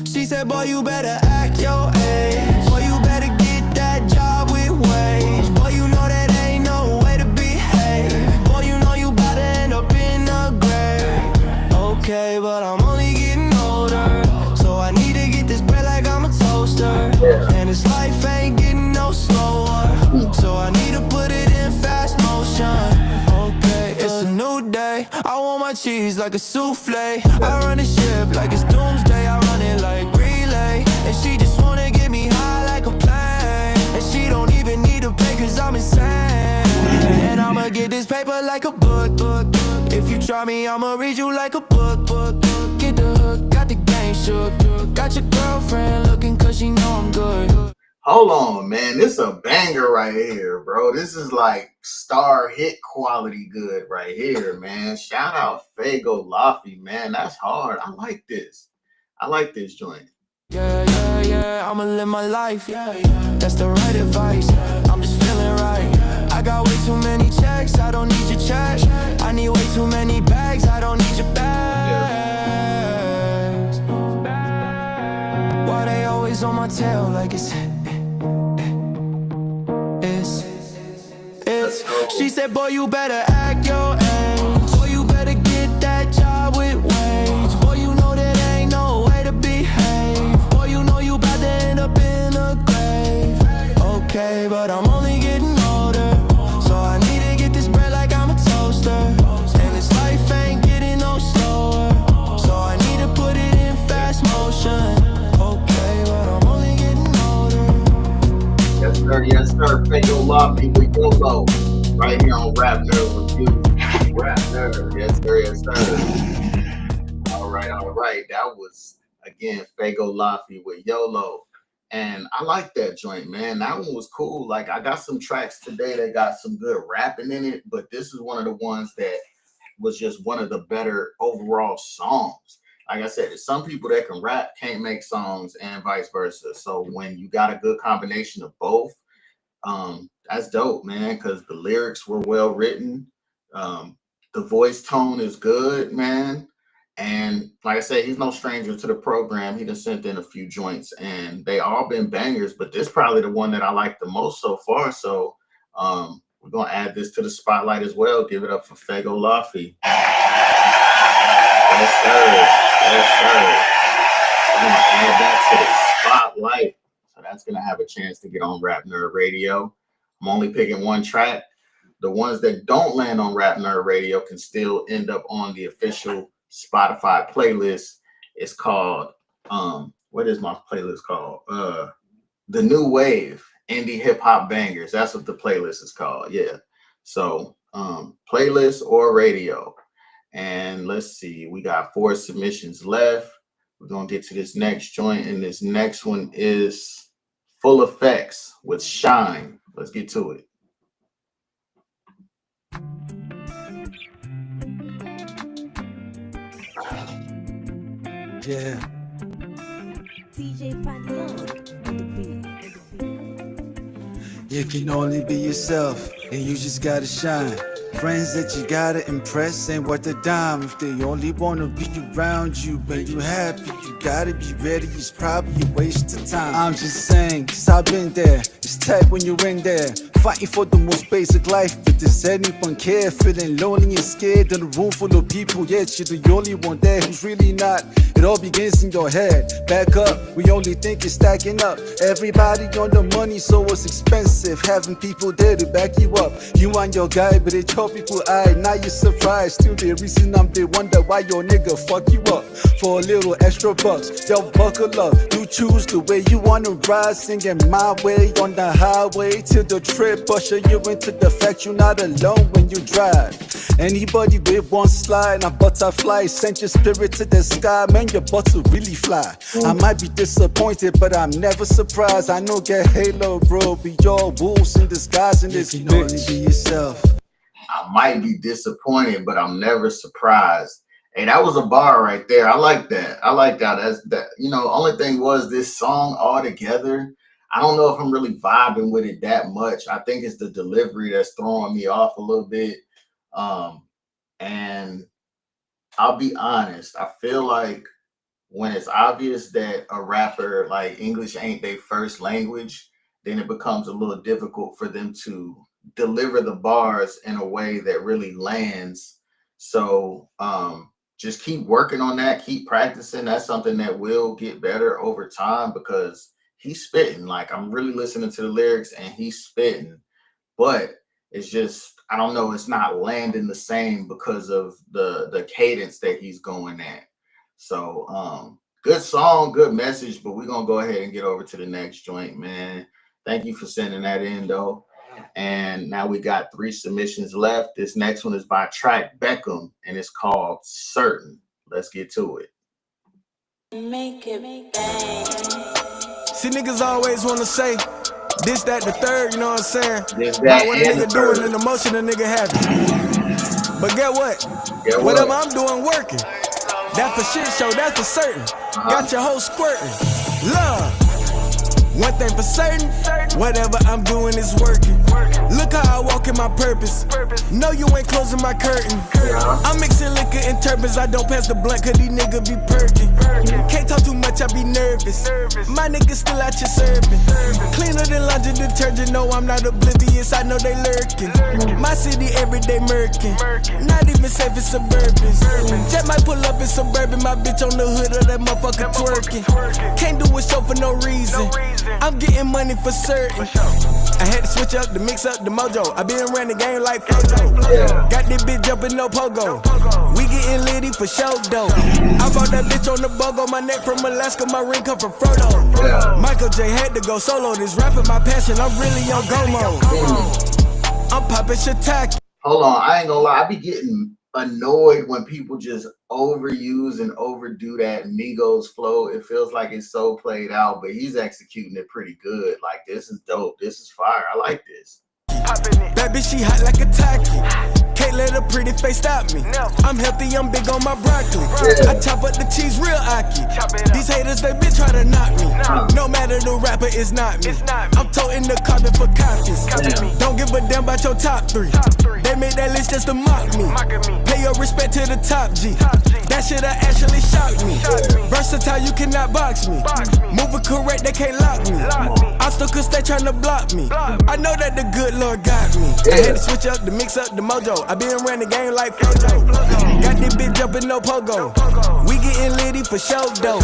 She said, boy, you better act your age. Boy, you better get that job with wage. Boy, you know that ain't no way to behave. Boy, you know you about to end up in the grave. Okay, but I'm only getting older, so I need to get this bread like I'm a toaster. And this life ain't getting no slower, so I need to put it in fast motion. Okay, it's a new day. I want my cheese like a souffle. I run the ship like it's doomsday. I run it like relay. And she just wanna get me high like a plane. And she don't even need to pay cause I'm insane. And I'ma get this paper like a book. If you try me, I'ma read you like a book. Get the hook, got the game shook. Got your girlfriend looking cause she know I'm good. Hold on, man. This is a banger right here, bro. This is like star hit quality good right here, man. Shout out FGO Lafy, man. That's hard. I like this. I like this joint. Yeah. I'ma live my life. Yeah. That's the right advice. I'm just feeling right. I got way too many checks. I don't need your check. I need way too many bags. I don't need your bags. Why they always on my tail like it's she said, boy, you better act your age. Boy, you better get that job with wage. Boy, you know that ain't no way to behave. Boy, you know you about to end up in a grave. Okay, but I'm only getting older, so I need to get this bread like I'm a toaster. And this life ain't getting no slower, so I need to put it in fast motion. Okay, but I'm only getting older. Yes, sir. FGO Lafy with YOLO. Right here on Rap Nerd Reviews. Rap Nerd. Yes, sir. All right. That was, again, FGO Lafy with YOLO. And I like that joint, man. That one was cool. Like, I got some tracks today that got some good rapping in it, but this is one of the ones that was just one of the better overall songs. Like I said, there's some people that can rap can't make songs and vice versa. So when you got a good combination of both, that's dope, man, because the lyrics were well written. The voice tone is good, man. And like I said, he's no stranger to the program. He just sent in a few joints and they all been bangers, but this is probably the one that I like the most so far. So we're going to add this to the spotlight as well. Give it up for FGO Lafy. Yes, sir. We're going to add that to the spotlight. So that's going to have a chance to get on Rap Nerd Radio. I'm only picking one track. The ones that don't land on Rap Nerd Radio can still end up on the official Spotify playlist. It's called, what is my playlist called? The New Wave Indie Hip Hop Bangers. That's what the playlist is called. Yeah. So playlist or radio. And let's see, we got 4 submissions left. We're going to get to this next joint, and this next one is Full Effects with Shine. Let's get to it. Yeah. DJ Pandion on the beat. You can only be yourself, and you just gotta shine. Friends that you gotta impress ain't worth a dime. If they only wanna be around you when you happy, you gotta be ready. It's probably a waste of time. I'm just saying, cause I've been there. It's tight when you're in there, fighting for the most basic life. But does anyone care? Feeling lonely and scared in a room full of people, yet you're the only one there who's really not. It It all begins in your head. Back up, we only think it's stacking up. Everybody on the money, so it's expensive. Having people there to back you up. You want your guy, but they told people, I now you're surprised. Still the reason I'm there, wonder why your nigga fuck you up. For a little extra bucks, yo, buckle up. You choose the way you wanna ride, singing my way on the highway till the trip usher you into the fact you're not alone when you drive. Anybody with one slide, a butterfly, send your spirit to the sky, man, your butt will really fly. I might be disappointed, but I'm never surprised. I know get halo, bro, be your wolves in disguise in this bitch. Only be yourself. I might be disappointed, but I'm never surprised. Hey, that was a bar right there. I like that. I like that. That's that. You know, only thing was this song altogether, I don't know if I'm really vibing with it that much. I think it's the delivery that's throwing me off a little bit. And I'll be honest, I feel like when it's obvious that a rapper, like, English ain't their first language, then it becomes a little difficult for them to deliver the bars in a way that really lands. So just keep working on that, keep practicing. That's something that will get better over time, because he's spitting. Like, I'm really listening to the lyrics and he's spitting, but it's just, I don't know, it's not landing the same because of the cadence that he's going at. So good song, good message, but we're gonna go ahead and get over to the next joint, man. Thank you for sending that in, though. And now we got 3 submissions left. This next one is by Track Beckham, and it's called Certain. Let's get to it. Make it bang. See, niggas always wanna say this, that, the third, you know what I'm saying? This, that, about what a and the nigga doing third. and the motion a nigga having. But get what? Whatever I'm doing working. That for shit show, that's for certain. Got your hoe squirting. Love. One thing for certain, whatever I'm doing is working. Look how I walk in my purpose. No, you ain't closing my curtain. I'm mixing liquor and turbans. I don't pass the blunt, cause these niggas be perking. Can't talk too much, I be nervous. My niggas still out here serving. Cleaner than laundry detergent. No, I'm not oblivious, I know they lurking. My city everyday murking. Not even safe in suburbans. Jet might pull up in suburban. My bitch on the hood of that motherfucker twerking. Can't do a show for no reason. I'm getting money for certain. I had to switch up, to mix up the mojo. I been around the game like Flojo. Got this bitch jumping no pogo. We getting litty for show though. I bought that bitch on the bogo. My neck from Alaska, my ring come from Frodo. Michael J had to go solo. This rapping my passion, I'm really on go mode. I'm popping shiitake. Hold on, I ain't gonna lie, I be getting annoyed when people just overuse and overdo that Migos flow. It feels like it's so played out, but he's executing it pretty good. Like, this is dope. This is fire. I like this. That bitch, she hot like a tacky. Can't let her pretty face stop me. I'm healthy, I'm big on my broccoli. I chop up the cheese real aki. These haters, they been try to knock me. No matter the rapper, it's not me. I'm toting the carbon for copies. Don't give a damn about your top 3. They made that list just to mock me. Pay your respect to the top G. That shit actually shocked me. Versatile, you cannot box me. Moving correct, they can't lock me. I still cause they tryna block me. I know that the good Lord got me. I had to switch up, to mix up the mojo. I been around the game like Flojo. Got this bitch jumping no pogo. We getting litty for show though.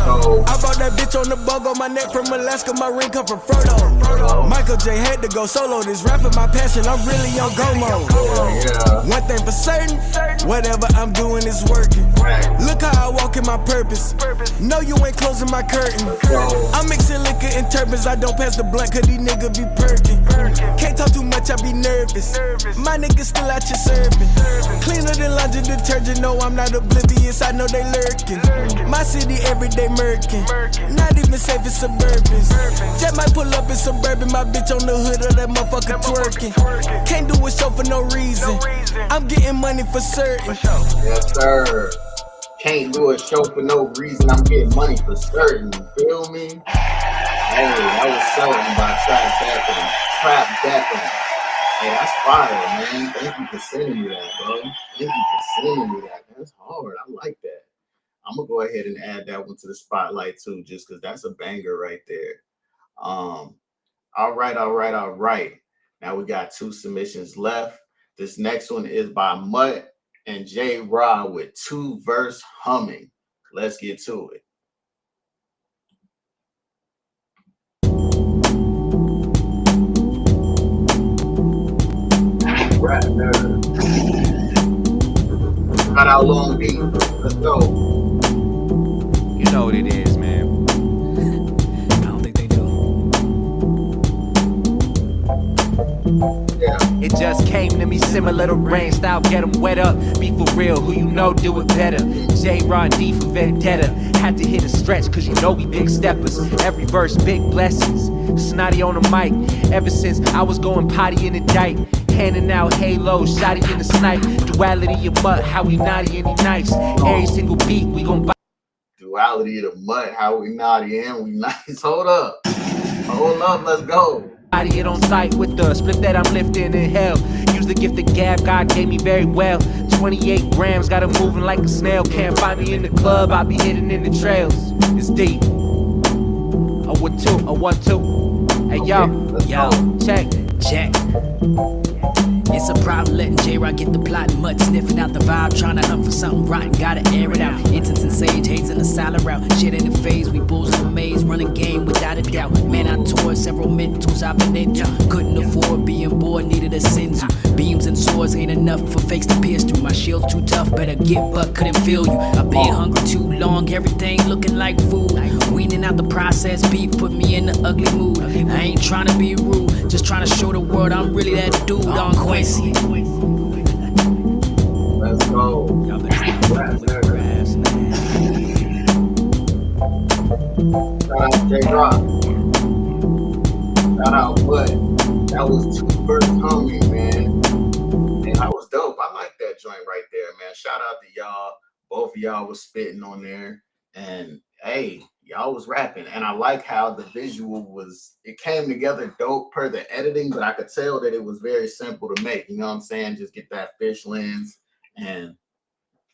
I bought that bitch on the bogo. My neck from Alaska, my ring come from Frodo. Michael J had to go solo. This rapping my passion, I'm really on go mode. One thing for certain, whatever I'm doing is working. Look how I walk in my purpose. No, you ain't closing my curtain. I'm mixing liquor and turbans. I don't pass the blunt, cause these niggas be perking. Can't talk too much, I be nervous. My niggas still out here serving. Cleaner than laundry detergent. No, I'm not oblivious, I know they lurking. My city everyday murking. Not even safe in suburbans. Jet might pull up in suburban. My bitch on the hood of that motherfucker twerking. Can't do a show for no reason. I'm getting money for certain. Yes, sir. Can't do a show for no reason. I'm getting money for certain. You feel me? Hey, that was Certain by Trap Beckham. Hey, that's fire, man. Thank you for sending me that, bro. Thank you for sending me that. That's hard. I like that. I'm gonna go ahead and add that one to the spotlight too, just because that's a banger right there. All right. Now we got 2 submissions left. This next one is by Mut J Rod with 2 verse humming. Let's get to it. Rap Nerd. Shout out Long Beach. Let's go. You know what it is, man. I don't think they do. Yeah. It just came to me similar to rain style, get 'em wet up. Be for real, who you know do it better. J Rod D for Vendetta. Had to hit a stretch, cause you know we big steppers. Every verse, big blessings. Snotty on the mic. Ever since I was going potty in the dike. Handing out halos, shotty in the snipe. Duality of Mut, how we naughty and he nice. Every single beat, we gon' buy. Duality of the Mut, how we naughty and we nice. Hold up. Hold up, let's go. Body it on sight with the split that I'm lifting in hell. Use the gift of gab God gave me very well. 28 grams, got it moving like a snail. Can't find me in the club, I be hidden in the trails. It's deep. A 1-2, a 1-2. Hey yo, check. It's a problem letting J Rod get the plot and Mut sniffing out the vibe, trying to hunt for something rotten, gotta air it out. Incense and sage, haze in the silent route. Shit in the phase, we bulls in the maze, running game without a doubt. Man, I toured several mentals I've been into. Couldn't afford being bored, needed a senzu. Beams and swords ain't enough for fakes to pierce through. My shield's too tough, better get but couldn't feel you. I've been hungry too long, everything looking like food. Weaning out the processed beef, put me in the ugly mood. I ain't trying to be rude, just trying to show the world I'm really that dude on Quincy. Let's go. Rap Nerd. Shout out J Rod. Shout out Mut. That was two first homie, man. And that was dope. I like that joint right there, man. Shout out to y'all. Both of y'all was spitting on there. And hey, y'all was rapping. And I like how the visual was, it came together dope per the editing, but I could tell that it was very simple to make. You know what I'm saying? Just get that fish lens and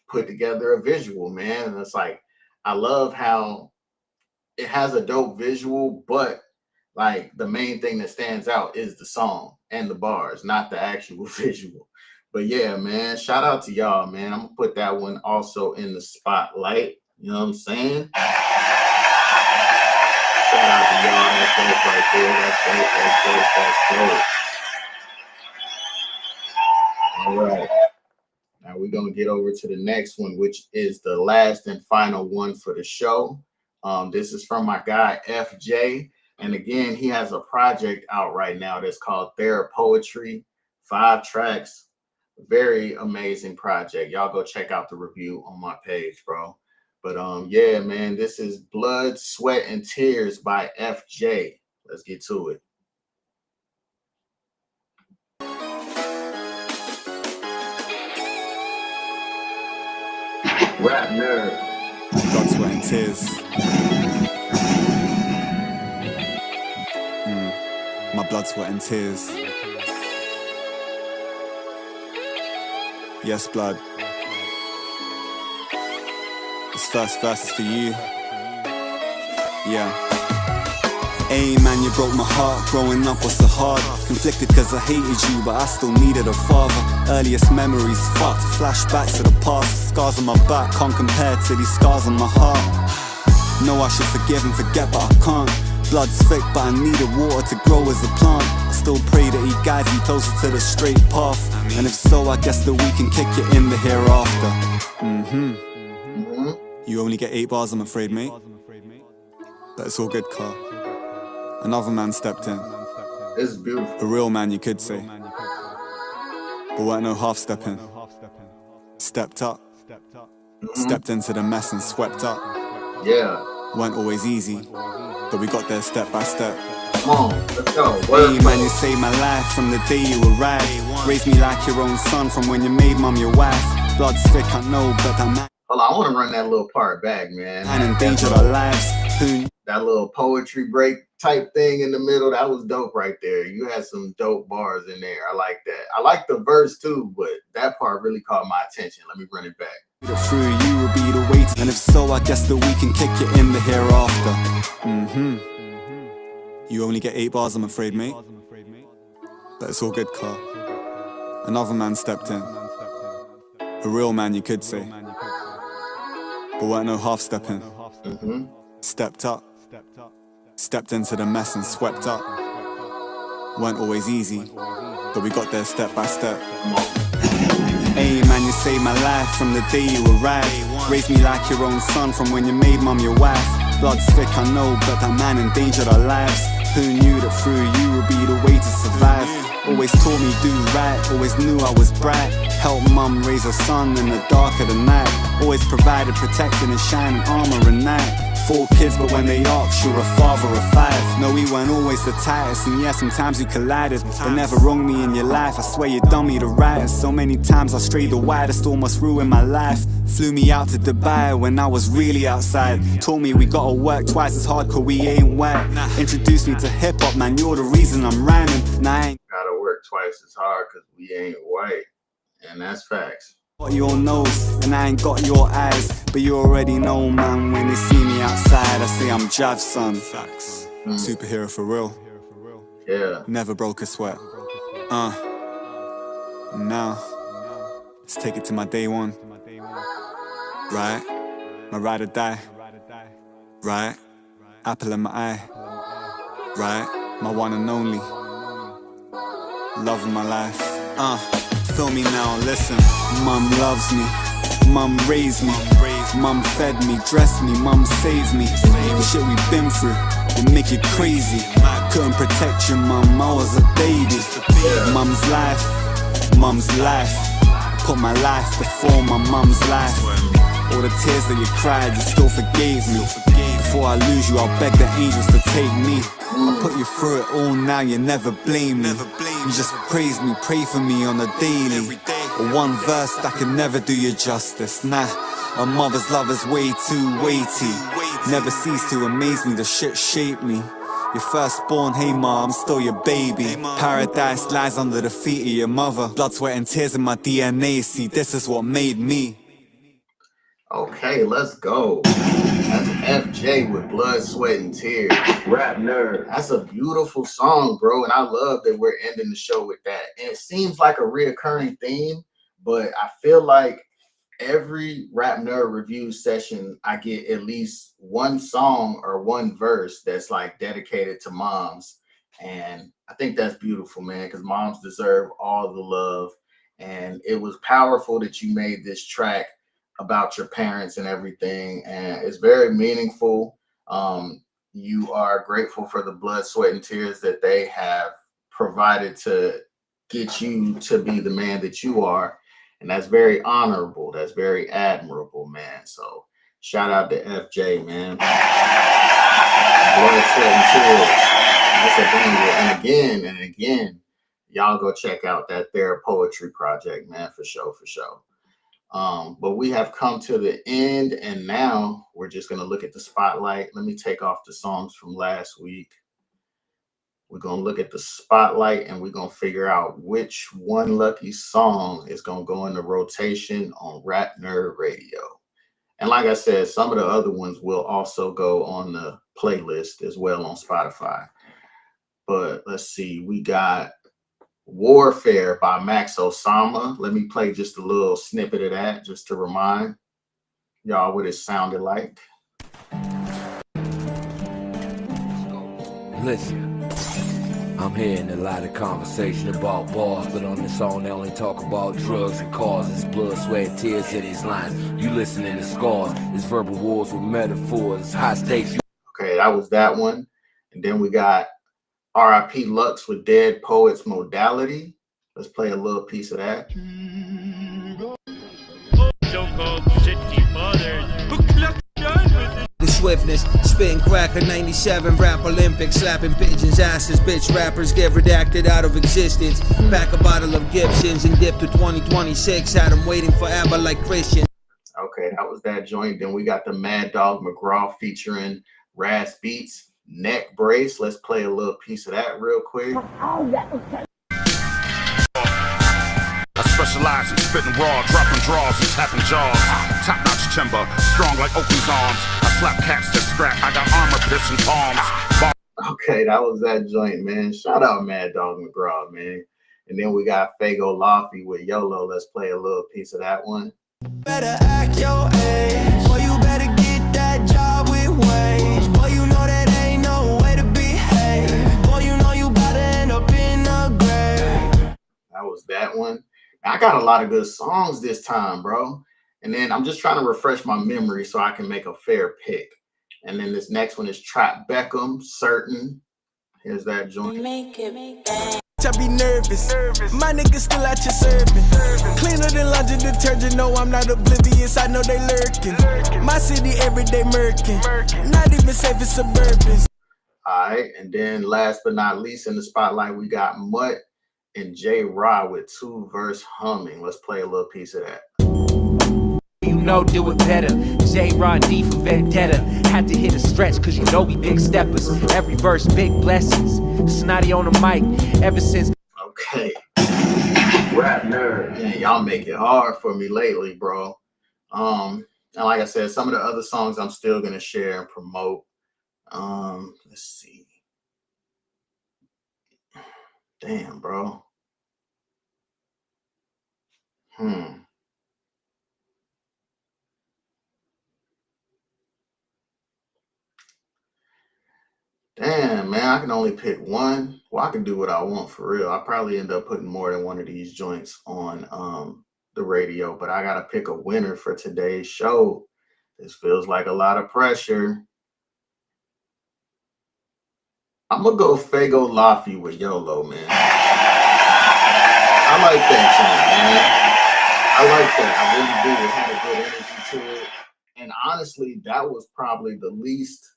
put together a visual, man. And it's like, I love how it has a dope visual, but like the main thing that stands out is the song and the bars, not the actual visual. But yeah, man, shout out to y'all, man. I'm gonna put that one also in the spotlight. You know what I'm saying? Shout out to y'all. That's dope right there. That's dope. That's dope. That's dope. All right. Now we're gonna get over to the next one, which is the last and final one for the show. This is from my guy FJ, and again, he has a project out right now that's called Their Poetry. 5 tracks, very amazing project. Y'all go check out the review on my page, bro. But yeah, man, this is Blood, Sweat, and Tears by FJ. Let's get to it. Rap Nerd. Blood, Sweat, and Tears. My blood, sweat, and tears. Yes, blood. This first verse is for you. Yeah. Hey man, you broke my heart. Growing up was so hard. Conflicted cause I hated you, but I still needed a father. Earliest memories fucked. Flashbacks to the past. Scars on my back can't compare to these scars on my heart. Know I should forgive and forget, but I can't. Blood's thick, but I needed water to grow as a plant. I still pray that he guides me closer to the straight path. And if so, I guess that we can kick it in the hereafter. You only get 8 bars, I'm afraid, mate. But it's all good, Carl. Another man stepped in. This is beautiful. A real man, you could say. But weren't no half stepping. Stepped up. Stepped into the mess and swept up. Yeah. Weren't always easy, but we got there step by step. Come on, let's go. Hey man, you saved my life from the day you arrived. Raised me like your own son from when you made mom your wife. Blood's thick, I know, but that man. Hold on, I want to run that little part back, man. And endangered our lives. That little poetry break type thing in the middle, that was dope right there. You had some dope bars in there. I like that. I like the verse too, but that part really caught my attention. Let me run it back. Through you will be the wait, and if so, I guess that we can kick it in the hereafter. You only get 8 bars, I'm afraid, mate. But it's all good, Carl. Another man stepped in. A real man, you could say. But weren't no half stepping. Stepped up. Stepped into the mess and swept up. Weren't always easy, but we got there step by step. Hey man, you saved my life from the day you arrived. Raised me like your own son from when you made mum your wife. Blood's thick, I know, but that man endangered our lives. Who knew that through you would be the way to survive? Always taught me do right, always knew I was bright. Helped mum raise her son in the dark of the night. Always provided protection and shining armor at night. 4 kids, but when they asked, you're a father of 5. No, we weren't always the tightest, and yeah, sometimes we collided, but never wronged me in your life. I swear you done me the rightest. So many times I strayed the widest, almost ruined my life. Flew me out to Dubai when I was really outside. Told me we gotta work twice as hard, cause we ain't white. Introduced me to hip-hop, man, you're the reason I'm rhyming. Now I ain't gotta work twice as hard cause we ain't white. And that's facts. got your nose, and I ain't got your eyes, but you already know, man, when they see me outside, I say I'm Jav, son. Superhero for real. Yeah. Never broke a sweat. Now, let's take it to my day one. Right? My ride or die. Right? Apple in my eye. Right? My one and only. Love of my life. Feel me now, listen. Mum loves me. Mum raised me. Mum fed me, dressed me. Mum saves me. The shit we've been through will make you crazy. Couldn't protect you, mum, I was a baby. Mum's life, mum's life. Put my life before my mum's life. All the tears that you cried, you still forgave me. Before I lose you, I'll beg the angels to take me. I put you through it all now, you never blame me. You just praise me, pray for me on a daily. But one verse that can never do you justice. Nah, a mother's love is way too weighty. Never cease to amaze me, the shit shaped me. Your firstborn, hey ma, I'm still your baby. Paradise lies under the feet of your mother. Blood, sweat and tears in my DNA, see this is what made me. Okay, let's go. That's FJ with Blood, Sweat, and Tears. Rap Nerd. That's a beautiful song, bro. And I love that we're ending the show with that. And it seems like a reoccurring theme, but I feel like every Rap Nerd review session, I get at least one song or one verse that's like dedicated to moms. And I think that's beautiful, man, because moms deserve all the love. And it was powerful that you made this track about your parents and everything, and it's very meaningful. You are grateful for the blood, sweat, and tears that they have provided to get you to be the man that you are, and that's very honorable. That's very admirable, man. So shout out to FJ, man. Blood, sweat, and tears. That's a banger. And again, y'all go check out that Their Poetry project, man, for sure, for sure. But we have come to the end, and now we're just going to look at the spotlight. Let me take off the songs from last week. We're going to look at the spotlight, and we're going to figure out which one lucky song is going to go in the rotation on Rap Nerd Radio. And like I said, some of the other ones will also go on the playlist as well on Spotify. But let's see, we got Warfare by Max Osama. Let me play just a little snippet of that just to remind y'all what it sounded like. Listen, I'm hearing a lot of conversation about bars, but on this song they only talk about drugs and cars. It's blood, sweat, tears in these lines. You listening to scars. It's verbal wars with metaphors. It's high stakes. Okay, that was that one. And then we got R.I.P. Lux with Dead Poets Modality. Let's play a little piece of that. The swiftness, spitting cracker, 97 rap Olympics, slapping pigeons, asses, bitch rappers get redacted out of existence. Pack a bottle of Gibsons and dip to 2026, had them waiting forever like Christian. Okay, that was that joint. Then we got the Mad Dog McGrath featuring Raz Beats, Neck Brace. Let's play a little piece of that real quick. I specialize in spitting raw, dropping draws and tapping jaws. Top-notch timber, strong like Oakland's arms. I slap cats to scrap, I got armor, piss and palms. Okay, that was that joint, man. Shout out Mad Dog McGrath, man. And then we got FGO Lafy with YOLO. Let's play a little piece of that one. Better act your age, boy, you better get that job with wage. Boy, you know that ain't no way to behave. Boy, you know you better end up in the grave. was that one. I got a lot of good songs this time, bro. And then I'm just trying to refresh my memory so I can make a fair pick. And then this next one is Trap Beckham, Certain. Here's that joint. I be nervous. My niggas still out here serving. Cleaner than laundry detergent. No, I'm not oblivious. I know they lurking. My city everyday murking. Not even safe in suburbans. All right, and then last but not least in the spotlight, we got Mut J Rod with 2-verse humming. Let's play a little piece of that. You know, do it better. J Rod D for Vendetta. Had to hit a stretch, cause you know we big steppers. Every verse, big blessings. Snotty on the mic, ever since. Okay. Rap nerd. Man, y'all make it hard for me lately, bro. And like I said, some of the other songs I'm still gonna share and promote. Let's see. Damn, bro. Damn, man, I can only pick one. Well, I can do what I want for real. I probably end up putting more than one of these joints on the radio, but I gotta pick a winner for today's show. This feels like a lot of pressure. I'm gonna go FGO Lafy with YOLO, man. I like that song, man. I like that. I really do. It had a good energy to it. And honestly, that was probably the least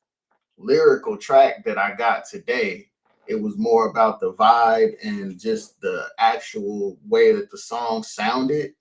lyrical track that I got today. It was more about the vibe and just the actual way that the song sounded.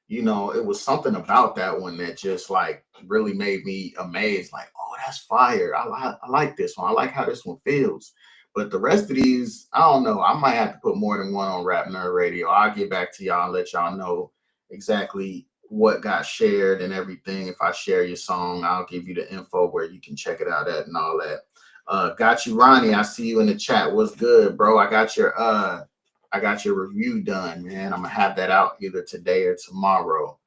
You know, it was something about that one that just like really made me amazed. Like, oh, that's fire. I like this one. I like how this one feels. But the rest of these, I don't know. I might have to put more than one on Rap Nerd Radio. I'll get back to y'all and let y'all know exactly what got shared and everything. If I share your song, I'll give you the info where you can check it out at and all that. Got you, Ronnie. I see you in the chat. What's good, bro? I got your review done, man. I'm gonna have that out either today or tomorrow.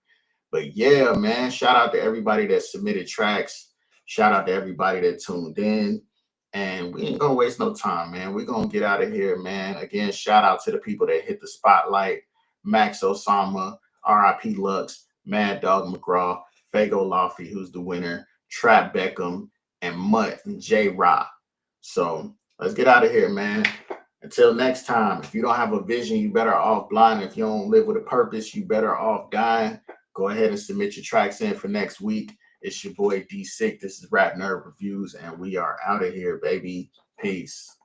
But yeah, man, shout out to everybody that submitted tracks. Shout out to everybody that tuned in. And we ain't gonna waste no time, man. We're gonna get out of here, man. Again, shout out to the people that hit the spotlight. Max Osama, RIP Lux, Mad Dog McGrath, FGO Lafy, who's the winner, Trap Beckham, and Mut J Rod. So let's get out of here, man. Until next time, if you don't have a vision, you better off blind. If you don't live with a purpose, you better off dying. Go ahead and submit your tracks in for next week. It's your boy D Sick. This is Rap Nerd Reviews, and we are out of here, baby. Peace.